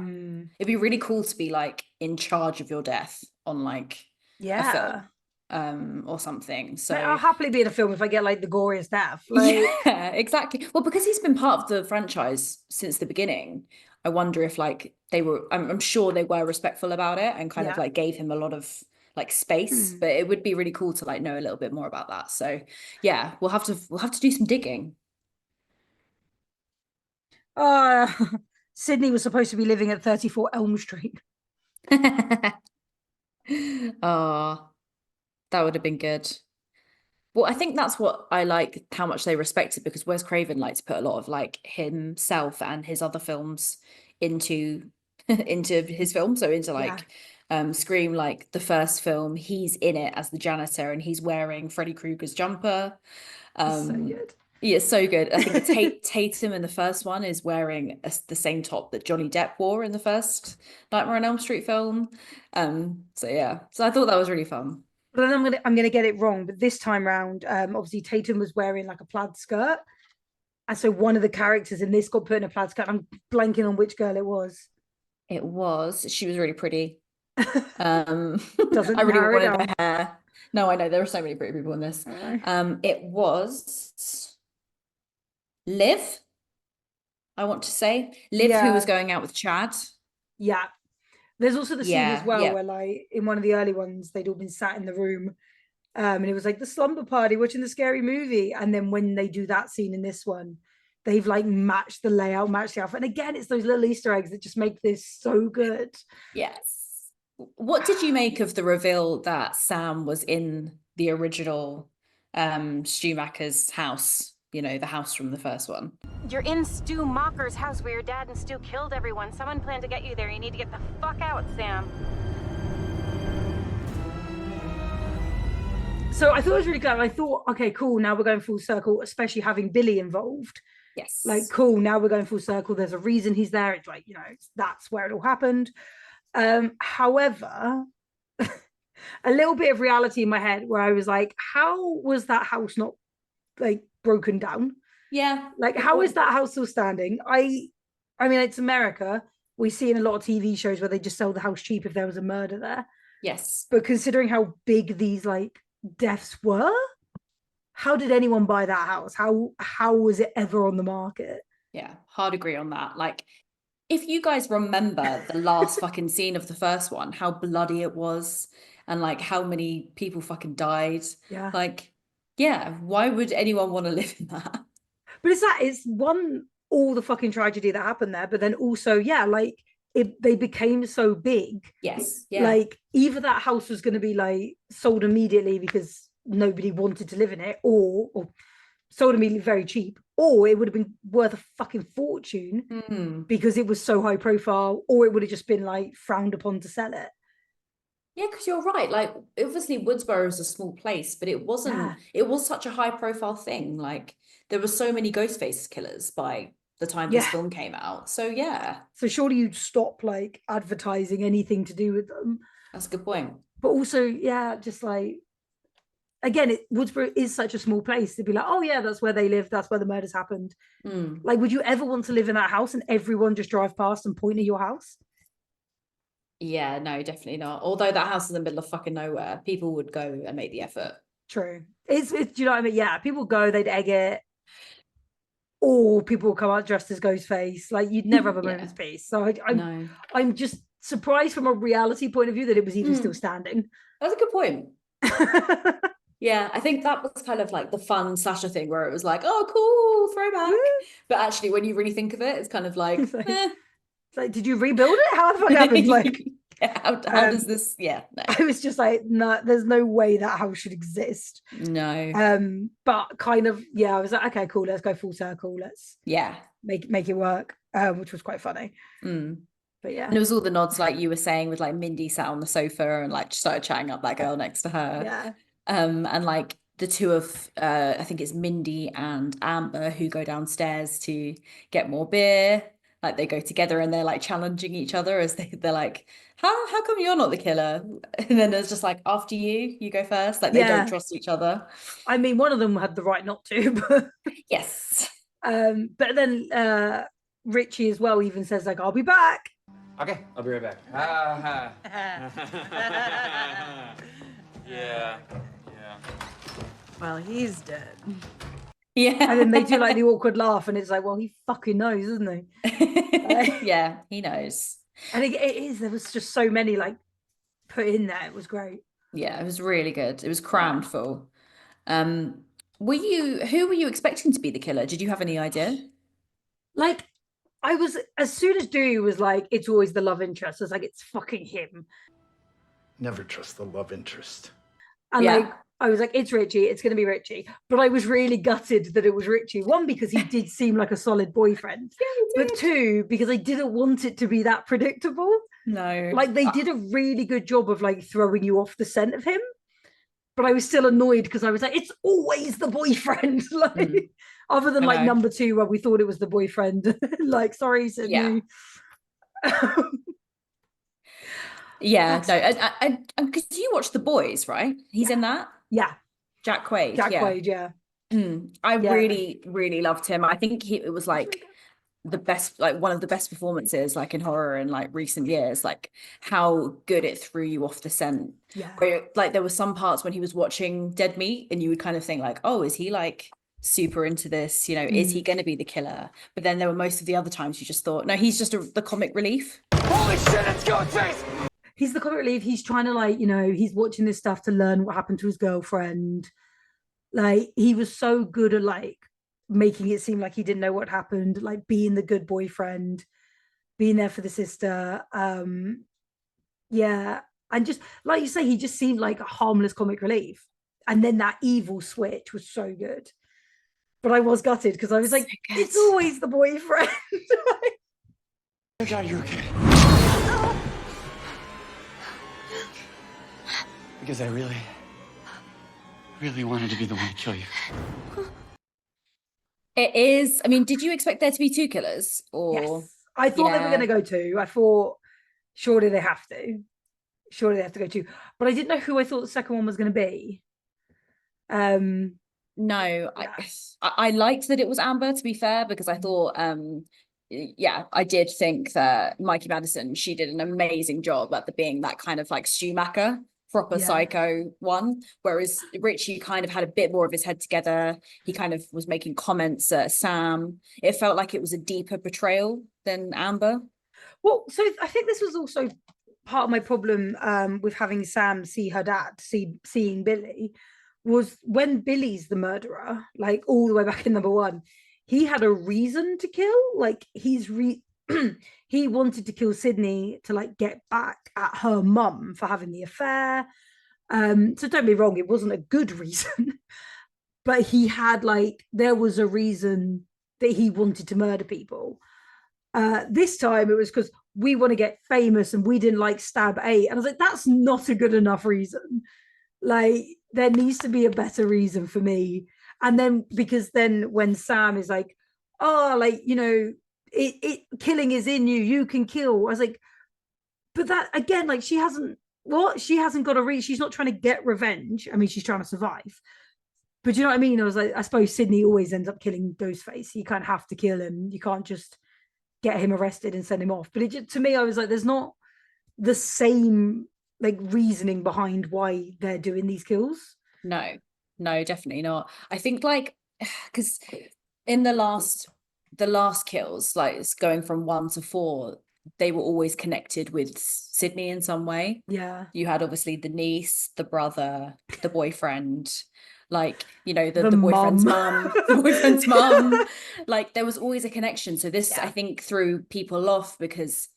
It'd be really cool to be like in charge of your death on like a film, or something. So I'll happily be in a film if I get like the goriest death. Like, yeah, exactly. Well, because he's been part of the franchise since the beginning, I wonder if like they were, I'm sure they were respectful about it and kind of like gave him a lot of like space, but it would be really cool to like know a little bit more about that. So yeah, we'll have to do some digging. Sydney was supposed to be living at 34 Elm Street. Oh, that would have been good. Well, I think that's what I like, how much they respected, because Wes Craven liked to put a lot of like himself and his other films into into his film. So into like Scream, like the first film, he's in it as the janitor and he's wearing Freddy Krueger's jumper. So good. Yeah, so good. I think Tatum in the first one is wearing the same top that Johnny Depp wore in the first Nightmare on Elm Street film. So yeah, so I thought that was really fun. But then I'm gonna get it wrong. But this time round, obviously Tatum was wearing like a plaid skirt, and so one of the characters in this got put in a plaid skirt. I'm blanking on which girl it was. She was really pretty. Doesn't I really narrow it wanted down. her hair. No, I know there are so many pretty people in this. It was Liv, I want to say. Liv, who was Yeah. going out with Chad. Yeah. There's also the scene as Yeah, well yeah. where like in one of the early ones they'd all been sat in the room, and it was like the slumber party watching the scary movie, and then when they do that scene in this one, they've like matched the layout, matched the outfit, and again it's those little Easter eggs that just make this so good. Yes. What did you make of the reveal that Sam was in the original Schumacher's house? You know, the house from the first one. You're in Stu Macher's house where your dad and Stu killed everyone. Someone planned to get you there. You need to get the fuck out, Sam. So I thought it was really good. I thought, okay, cool, now we're going full circle, especially having Billy involved. Yes. Like, cool, now we're going full circle. There's a reason he's there. It's like, you know, that's where it all happened. However, a little bit of reality in my head where I was like, how was that house not like broken down? Yeah. Like, how is that house still standing? I mean, it's America. We see in a lot of TV shows where they just sell the house cheap if there was a murder there. Yes. But considering how big these like deaths were, how did anyone buy that house? How was it ever on the market? Yeah, hard agree on that. Like, if you guys remember the last fucking scene of the first one, how bloody it was, and like how many people fucking died. Yeah. Like, yeah, why would anyone want to live in that? But it's one, all the fucking tragedy that happened there, but then also, yeah, like they became so big. Yes. Yeah. Like either that house was going to be like sold immediately because nobody wanted to live in it, or sold immediately very cheap, or it would have been worth a fucking fortune because it was so high profile, or it would have just been like frowned upon to sell it. Yeah, because you're right. Like, obviously, Woodsboro is a small place, but it wasn't. Yeah. It was such a high profile thing. Like, there were so many Ghostface killers by the time this film came out. So yeah. So surely you'd stop like advertising anything to do with them. That's a good point. But also, yeah, just like, again, Woodsboro is such a small place to be like, oh yeah, that's where they live, that's where the murders happened. Like, would you ever want to live in that house and everyone just drive past and point at your house? Yeah, no, definitely not. Although that house is in the middle of fucking nowhere, people would go and make the effort. True. It's do you know what I mean? Yeah, people go, they'd egg it, or people will come out dressed as Ghostface. Like, you'd never have a moment's peace. So I'm just surprised from a reality point of view that it was even still standing. That's a good point. Yeah, I think that was kind of like the fun slasher thing where it was like, oh, cool, throwback. But actually, when you really think of it, it's kind of like, It's like, did you rebuild it? How the fuck happened? Like, yeah, how does this? Yeah, no. I was just like, no, there's no way that house should exist. No. But kind of, yeah, I was like, okay, cool, let's go full circle. Let's make it work. Which was quite funny. But yeah. And it was all the nods, like you were saying, with like Mindy sat on the sofa and like started chatting up that girl next to her. Yeah. And like the two of I think it's Mindy and Amber who go downstairs to get more beer. Like, they go together and they're like challenging each other as they're like, how come you're not the killer? And then there's just like, after you go first. Like, they don't trust each other. I mean, one of them had the right not to, but yes. But then Richie as well even says like, I'll be back. Okay, I'll be right back. Yeah. Well, he's dead. Yeah. And then they do like the awkward laugh, and it's like, well, he fucking knows, isn't he? Yeah, he knows. And it is. There was just so many like put in there. It was great. Yeah, it was really good. It was crammed full. Who were you expecting to be the killer? Did you have any idea? Like, I was, as soon as Dewey was like, it's always the love interest, I was like, it's fucking him. Never trust the love interest. And like, I was like, it's Richie, it's going to be Richie. But I was really gutted that it was Richie. One, because he did seem like a solid boyfriend. Yeah, but two, because I didn't want it to be that predictable. No. Like, they did a really good job of like throwing you off the scent of him. But I was still annoyed because I was like, it's always the boyfriend. Like, other than like number 2, where we thought it was the boyfriend. Like, sorry, Sydney. Yeah, no, because you watched The Boys, right? He's in that? Yeah. Jack Quaid. Quaid, yeah. I really, really loved him. I think it was like the best, like one of the best performances like in horror in like recent years, like how good it threw you off the scent. Yeah. Where like there were some parts when he was watching Dead Meat and you would kind of think like, oh, is he like super into this, you know, is he going to be the killer? But then there were most of the other times you just thought, no, he's just the comic relief. Holy shit, it's Ghostface! He's the comic relief. He's trying to like, you know, he's watching this stuff to learn what happened to his girlfriend. Like he was so good at like making it seem like he didn't know what happened, like being the good boyfriend, being there for the sister. Yeah. And just like you say, he just seemed like a harmless comic relief. And then that evil switch was so good. But I was gutted because I was like, it's always the boyfriend. God, you're okay. Because I really wanted to be the one to kill you. It is, I mean, did you expect there to be two killers? Or yes. I thought they were going to go two. I thought, surely they have to. Surely they have to go two. But I didn't know who I thought the second one was going to be. No, yeah. I liked that it was Amber, to be fair, because I thought, yeah, I did think that Mikey Madison, she did an amazing job at being that kind of like Schumacher, proper psycho one, whereas Richie kind of had a bit more of his head together. He kind of was making comments at Sam. It felt like it was a deeper portrayal than Amber. Well, so I think this was also part of my problem with having Sam see her dad, seeing Billy, was when Billy's the murderer, like all the way back in number one, he had a reason to kill. Like he wanted to kill Sydney to like get back at her mum for having the affair. So don't be wrong, it wasn't a good reason, but he had like, there was a reason that he wanted to murder people. This time it was because we want to get famous and we didn't like stab 8. And I was like, that's not a good enough reason. Like there needs to be a better reason for me. And then because then when Sam is like, oh, like, you know, it killing is in you, you can kill. I was like, but that again, like she hasn't got a reason. She's not trying to get revenge. I mean, she's trying to survive. But you know what I mean? I was like, I suppose Sydney always ends up killing Ghostface. You kind of have to kill him. You can't just get him arrested and send him off. But it just, to me, I was like, there's not the same like reasoning behind why they're doing these kills. No, definitely not. I think like, because in the last kills, like it's going from 1 to 4, they were always connected with Sydney in some way. Yeah. You had obviously the niece, the brother, the boyfriend, like, you know, the boyfriend's mum, the boyfriend's mum. Like there was always a connection. So this, I think, threw people off because,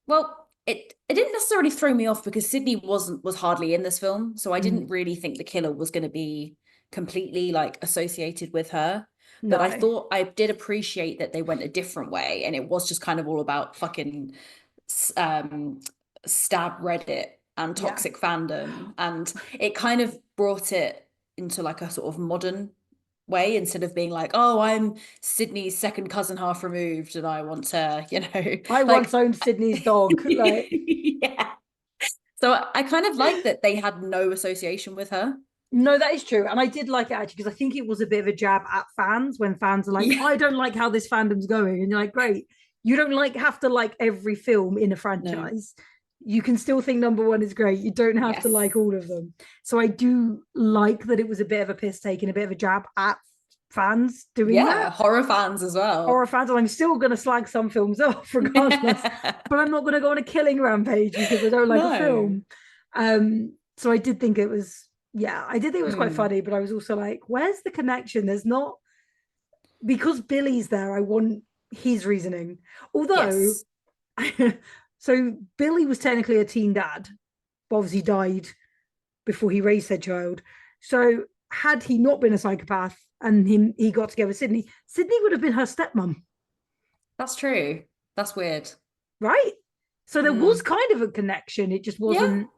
well, it didn't necessarily throw me off because Sydney was hardly in this film. So I didn't really think the killer was going to be completely like associated with her. But I thought I did appreciate that they went a different way, and it was just kind of all about fucking stab Reddit and toxic fandom, and it kind of brought it into like a sort of modern way instead of being like, oh, I'm Sydney's second cousin half removed and I want to, you know, I once owned Sydney's dog. Like yeah. So I kind of like that they had no association with her. No, that is true. And I did like it actually because I think it was a bit of a jab at fans when fans are like, I don't like how this fandom's going. And you're like, great. You don't have to like every film in a franchise. No. You can still think number 1 is great. You don't have to like all of them. So I do like that it was a bit of a piss take and a bit of a jab at fans doing that. Yeah, horror fans as well. Horror fans. And I'm still going to slag some films off regardless. But I'm not going to go on a killing rampage because I don't like a film. So I did think it was... Yeah, I did think it was quite funny, but I was also like, where's the connection? There's not, because Billy's there, I want his reasoning. Although, so Billy was technically a teen dad, but obviously died before he raised their child. So had he not been a psychopath and he got together with Sydney would have been her stepmom. That's true. That's weird. Right? So there was kind of a connection. It just wasn't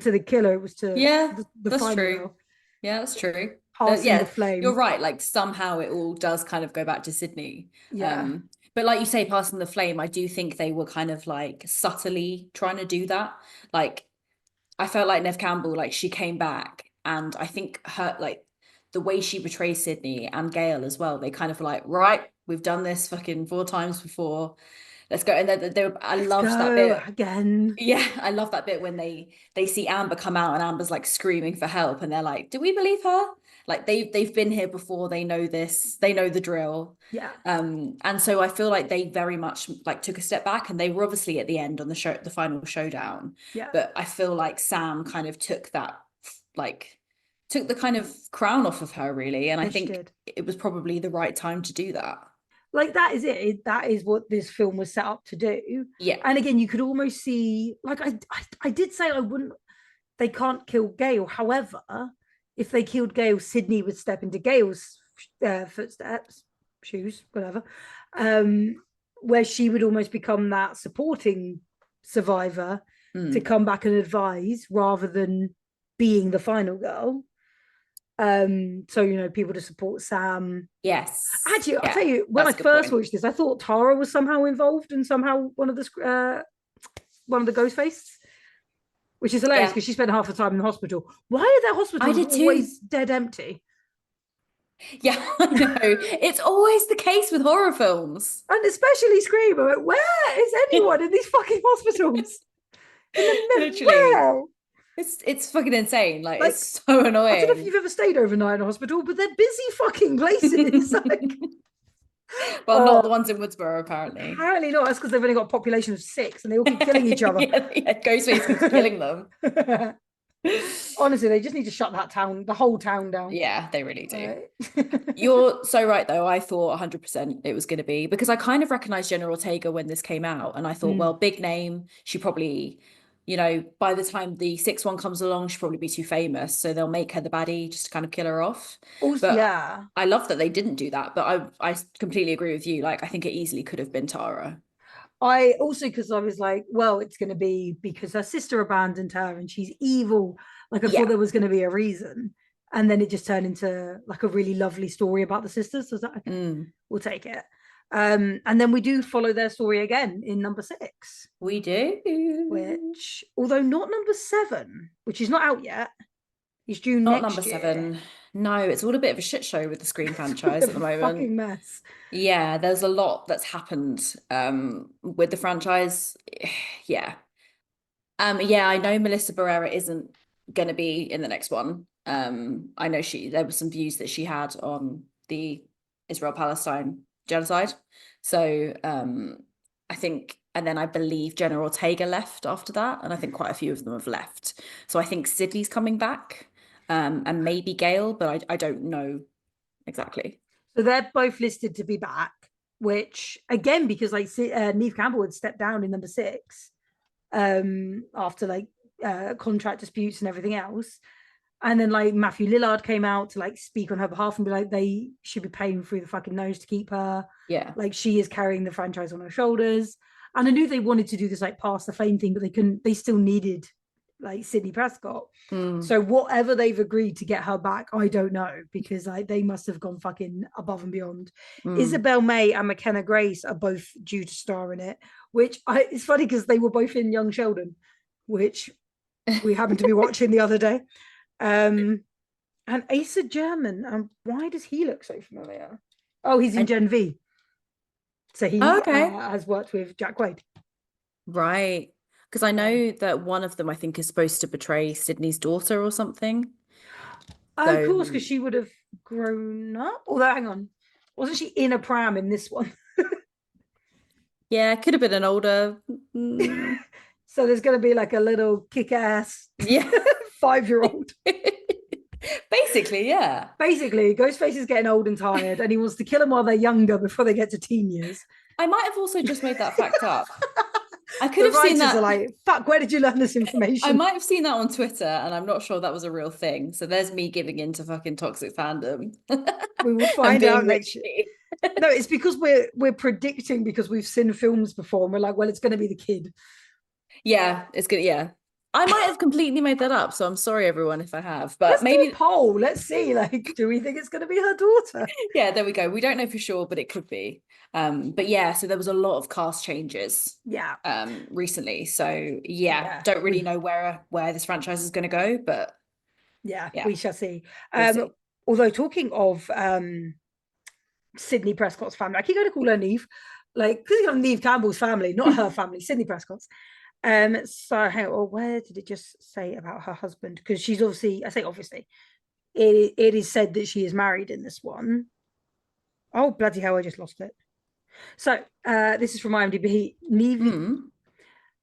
to the killer, it was to the that's true girl. Yeah, that's true. The flame. You're right, like somehow it all does kind of go back to Sydney. But like you say, passing the flame, I do think they were kind of like subtly trying to do that. Like I felt like Neve Campbell, like she came back, and I think her, like the way she betrays Sydney and Gail as well, they kind of like, right, we've done this fucking 4 times before. Let's go. And I Let's loved that go bit. again. Yeah, I love that bit when they see Amber come out and Amber's like screaming for help, and they're like, "Do we believe her?" Like they've been here before. They know this. They know the drill. Yeah. And so I feel like they very much like took a step back, and they were obviously at the end on the show, the final showdown. Yeah. But I feel like Sam kind of took the kind of crown off of her, really. And I think it was probably the right time to do that. Like that is it. That is what this film was set up to do. Yeah. And again, you could almost see, like I did say they can't kill Gale. However, if they killed Gale, Sydney would step into Gale's footsteps, shoes, whatever, where she would almost become that supporting survivor to come back and advise rather than being the final girl. So people to support Sam. Yes. Actually, I'll tell you, when I first watched this, I thought Tara was somehow involved and somehow one of the ghost faces, which is hilarious because she spent half the time in the hospital. Why are their hospitals always dead empty? Yeah, I know. It's always the case with horror films. And especially Scream. I'm like, where is anyone in these fucking hospitals? Literally. Where? It's fucking insane. Like it's so annoying. I don't know if you've ever stayed overnight in a hospital, but they're busy fucking places. Like, well, not the ones in Woodsboro, apparently. Apparently not. That's because they've only got a population of 6 and they all keep killing each other. Ghostface keeps killing them. Honestly, they just need to shut the whole town down. Yeah, they really do. You're so right, though. I thought 100% it was going to be, because I kind of recognized Jenna Ortega when this came out, and I thought, well, big name. She probably, by the time the 6th one comes along, she'll probably be too famous, so they'll make her the baddie just to kind of kill her off. Also, but yeah, I love that they didn't do that, but I completely agree with you. Like, I think it easily could have been Tara. I also, because I was like, well, it's going to be because her sister abandoned her and she's evil. Like, I thought there was going to be a reason. And then it just turned into like a really lovely story about the sisters. So I was like, okay, we'll take it. And then we do follow their story again in number 6. We do. Which, although not number 7, which is not out yet, is due not next number year. 7. No, it's all a bit of a shit show with the Scream franchise at the moment. Fucking mess. Yeah, there's a lot that's happened with the franchise. Yeah. I know Melissa Barrera isn't going to be in the next one. I know there were some views that she had on the Israel-Palestine genocide. So I think, and then I believe Jenna Ortega left after that, and I think quite a few of them have left. So I think Sydney's coming back, and maybe Gail, but I don't know exactly. So they're both listed to be back, which again, because like Neve Campbell had stepped down in number 6 after like contract disputes and everything else. And then like Matthew Lillard came out to like speak on her behalf and be like, they should be paying through the fucking nose to keep her. Yeah. Like she is carrying the franchise on her shoulders. And I knew they wanted to do this like pass the flame thing, but they still needed like Sydney Prescott. So whatever they've agreed to get her back, I don't know, because like they must have gone fucking above and beyond. Isabel May and McKenna Grace are both due to star in it, which it's funny because they were both in Young Sheldon, which we happened to be watching the other day. And Asa German, why does he look so familiar? Oh, he's in Gen V. So he has worked with Jack Quaid. Right. Because I know that one of them, I think, is supposed to portray Sydney's daughter or something. Of course, because she would have grown up. Although, hang on, wasn't she in a pram in this one? Yeah, could have been an older. So there's going to be like a little kick-ass 5-year-old. Basically, yeah. Basically, Ghostface is getting old and tired, and he wants to kill them while they're younger before they get to teen years. I might have also just made that fact up. I could have seen that. Are like, fuck, where did you learn this information? I might have seen that on Twitter, and I'm not sure that was a real thing. So there's me giving into fucking toxic fandom. We will find out next year. No, it's because we're predicting because we've seen films before, and we're like, well, it's going to be the kid. Yeah, it's good. Yeah, I might have completely made that up, so I'm sorry, everyone, if I have. But let's maybe do a poll. Let's see. Like, do we think it's going to be her daughter? Yeah, there we go. We don't know for sure, but it could be. But yeah, so there was a lot of cast changes. Yeah. Recently. So yeah, don't really know where this franchise is going to go, but yeah, we shall see. We'll see. Although talking of Sidney Prescott's family. I keep going to call her Neve, like because it's Neve Campbell's family, not her family, Sidney Prescott's. So hang on, where did it just say about her husband? Because she's obviously, I say obviously, it is said that she is married in this one. Oh bloody hell! I just lost it. So this is from IMDb.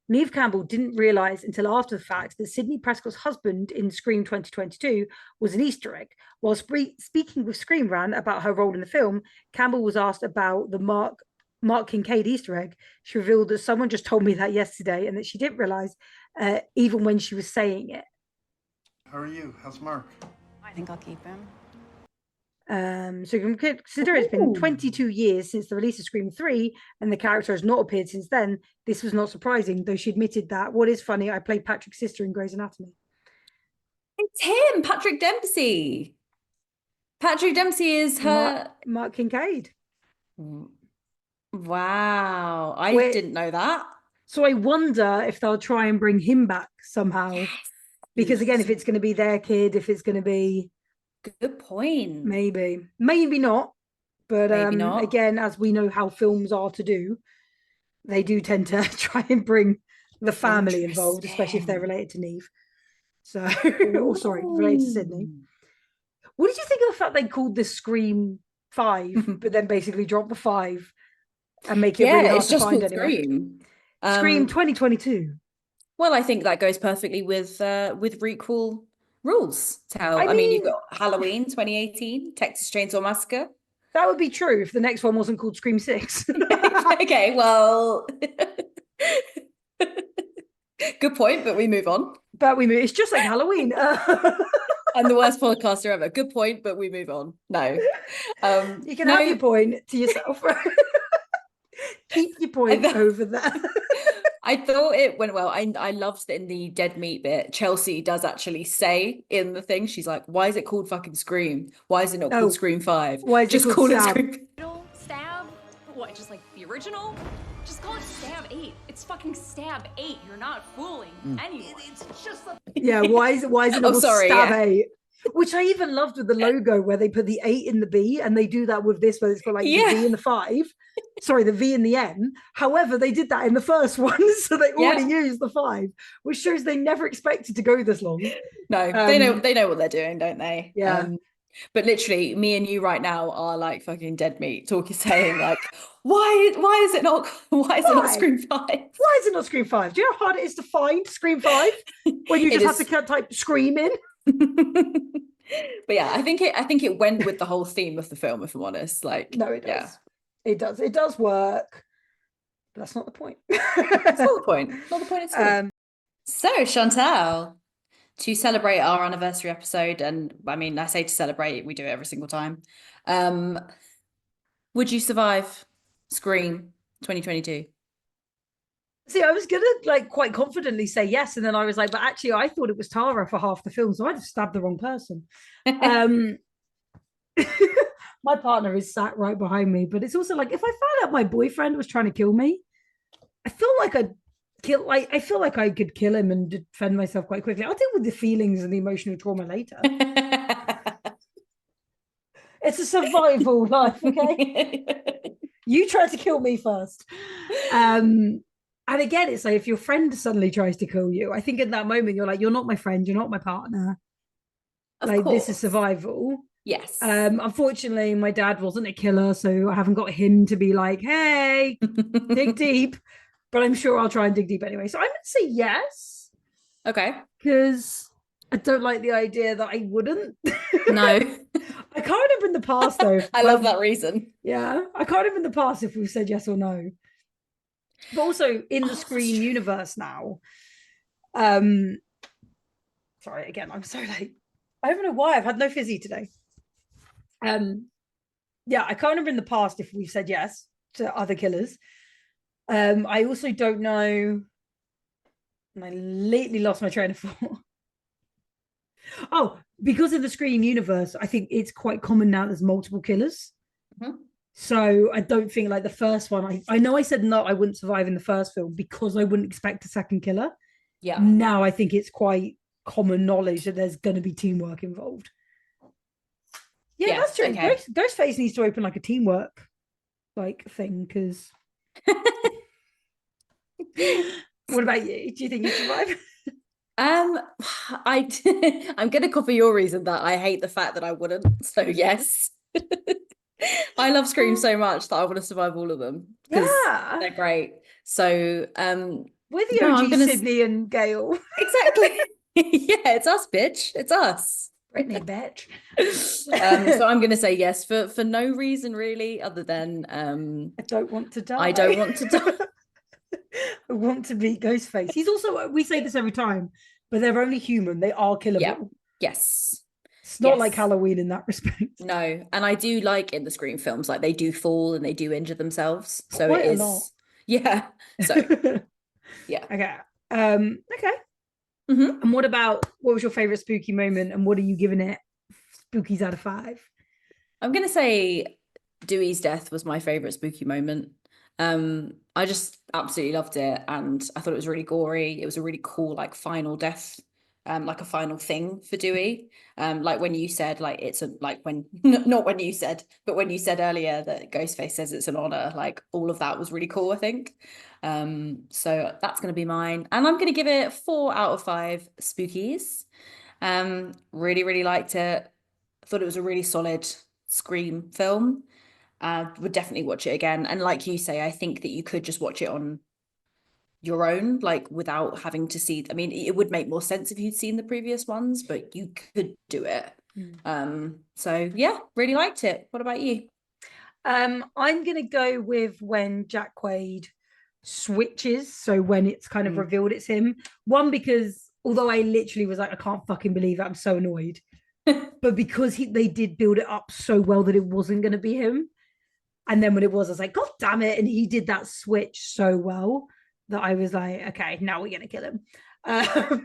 Neve Campbell didn't realise until after the fact that Sidney Prescott's husband in Scream 2022 was an Easter egg. While speaking with Scream Rant about her role in the film, Campbell was asked about the Mark Kincaid Easter egg. She revealed that someone just told me that yesterday and that she didn't realise even when she was saying it. How are you? How's Mark? I think I'll keep him. So you can consider it's been 22 years since the release of Scream 3 and the character has not appeared since then. This was not surprising, though she admitted that, what is funny, I played Patrick's sister in Grey's Anatomy. It's him, Patrick Dempsey. Patrick Dempsey is her... Mark Kincaid. Wow, I didn't know that. So I wonder if they'll try and bring him back somehow. Because again, if it's going to be their kid, if it's going to be... Good point. Maybe not. But maybe not. Again, as we know how films are to do, they do tend to try and bring the family involved, especially if they're related to Neve. So, related to Sydney. What did you think of the fact they called this Scream 5, but then basically drop the 5 and make it really hard to find anyway? Scream 2022. Well, I think that goes perfectly with requel rules. I mean, you've got Halloween 2018, Texas Chainsaw Massacre. That would be true if the next one wasn't called Scream 6. Okay, well, good point, but we move on. It's just like Halloween. I'm the worst podcaster ever. Good point, but we move on. No. You can have your point to yourself. Keep your point over there. I thought it went well. I loved that in the dead meat bit, Chelsea does actually say in the thing, she's like, why is it called fucking Scream? Why is it not called Scream 5? Why is just it called Stab? Scream? Stab? What, just like the original? Just call it Stab 8. It's fucking Stab 8. You're not fooling anyone. It's just like... Yeah, why is it not Stab 8? Which I even loved with the logo where they put the 8 in the B, and they do that with this where it's got like the V and the 5. Sorry, the V and the N. However, they did that in the first one, so they already used the 5, which shows they never expected to go this long. No, they know what they're doing, don't they? Yeah. But literally, me and you right now are like fucking dead meat, saying like, why is it not Scream 5? Why is it not Scream 5? Do you know how hard it is to find Scream 5 when you just have to type Scream in? But yeah, I think it went with the whole theme of the film, if I'm honest. Like, no, it does. Yeah. It does work. But that's not the point. That's not the point. Not the point at all. So Chantal, to celebrate our anniversary episode, and I mean, I say to celebrate, we do it every single time. Would you survive Scream 2022? See, I was gonna quite confidently say yes, and then I was like, but actually, I thought it was Tara for half the film, so I just stabbed the wrong person. My partner is sat right behind me, but it's also like if I found out my boyfriend was trying to kill me, I feel like I feel like I could kill him and defend myself quite quickly. I'll deal with the feelings and the emotional trauma later. It's a survival life, okay? You tried to kill me first. And again, it's like if your friend suddenly tries to kill you, I think in that moment you're like, you're not my friend, you're not my partner. Of course. This is survival. Yes. Unfortunately, my dad wasn't a killer, so I haven't got him to be like, hey, dig deep. But I'm sure I'll try and dig deep anyway. So I'm going to say yes. Okay. Because I don't like the idea that I wouldn't. No. I can't remember in the past, though. I love that reason. Yeah. I can't remember in the past if we've said yes or no. But also in the Scream universe now. Sorry, again, I'm so late. I don't know why. I've had no fizzy today. Yeah, I can't remember in the past if we've said yes to other killers. I also don't know, and I lately lost my train of thought. Oh, because of the Scream universe, I think it's quite common now there's multiple killers. Mm-hmm. So I don't think like the first one, I know I said no, I wouldn't survive in the first film because I wouldn't expect a second killer. Yeah. Now I think it's quite common knowledge that there's going to be teamwork involved. Yeah, that's true. Okay. Ghostface needs to open like a teamwork like thing because. What about you? Do you think you survive? I'm gonna copy your reason that I hate the fact that I wouldn't. So yes. I love Scream so much that I want to survive all of them because they're great. So we're the no, OG Sydney and Gail. Exactly. Yeah, it's us, bitch. It's us. Brittany, bitch. So I'm gonna say yes for no reason really, other than I don't want to die. I don't want to die. I want to beat Ghostface. He's also, we say this every time, but they're only human. They are killable. Yeah. Yes. It's not like Halloween in that respect. No. And I do like in the Scream films, like they do fall and they do injure themselves. So Quite it a is. lot. Yeah. So yeah. Okay. Okay. Mm-hmm. And what was your favorite spooky moment and what are you giving it spookies out of 5? I'm gonna say Dewey's death was my favorite spooky moment. I just absolutely loved it and I thought it was really gory. It was a really cool like final death, like a final thing for Dewey. Like when you said like it's a like when not when you said, but when you said earlier that Ghostface says it's an honor, like all of that was really cool, I think. So that's gonna be mine. And I'm gonna give it 4 out of 5 spookies. Really, really liked it. I thought it was a really solid Scream film. Would definitely watch it again. And like you say, I think that you could just watch it on your own, like without having to see. I mean, it would make more sense if you'd seen the previous ones, but you could do it. So yeah, really liked it. What about you? I'm gonna go with when Jack Quaid switches. So when it's kind of revealed it's him. One, because although I literally was like, I can't fucking believe it, I'm so annoyed. But because they did build it up so well that it wasn't going to be him. And then when it was, I was like, God damn it. And he did that switch so well that I was like, okay, now we're going to kill him. But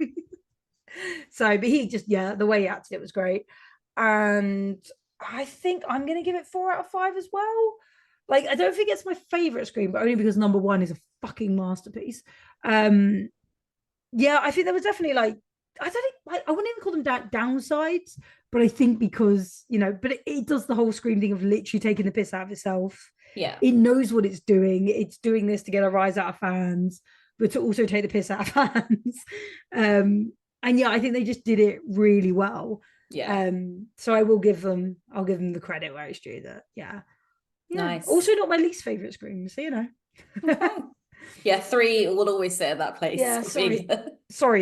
he just, the way he acted it was great. And I think I'm going to give it 4 out of 5 as well. Like, I don't think it's my favorite Scream, but only because number 1 is a fucking masterpiece. I think there was definitely like, I wouldn't even call them downsides, but I think because, but it does the whole Scream thing of literally taking the piss out of itself. Yeah. It knows what it's doing. It's doing this to get a rise out of fans, but to also take the piss out of fans. I think they just did it really well. Yeah. So I'll give them the credit where it's due that, Nice. Also not my least favorite Scream, so Okay. Yeah, 3 will always sit at that place. Yeah, sorry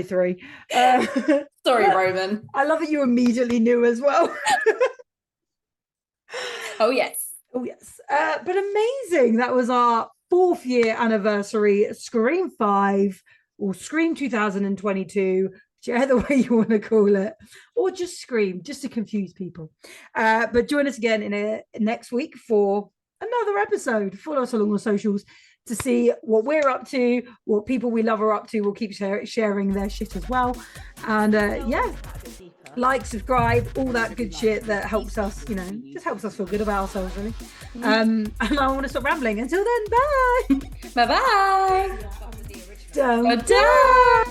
3. Sorry, Roman. I love that you immediately knew as well. Oh yes. But amazing. That was our 4th year anniversary Scream 5 or Scream 2022, whichever way you want to call it, or just Scream, just to confuse people. But join us again in next week for another episode. Follow us along the socials to see what we're up to, what people we love are up to. We'll keep sharing their shit as well. And like, subscribe, all that good shit that helps us, just helps us feel good about ourselves, really. And I want to stop rambling. Until then, bye. Bye-bye. Don't die.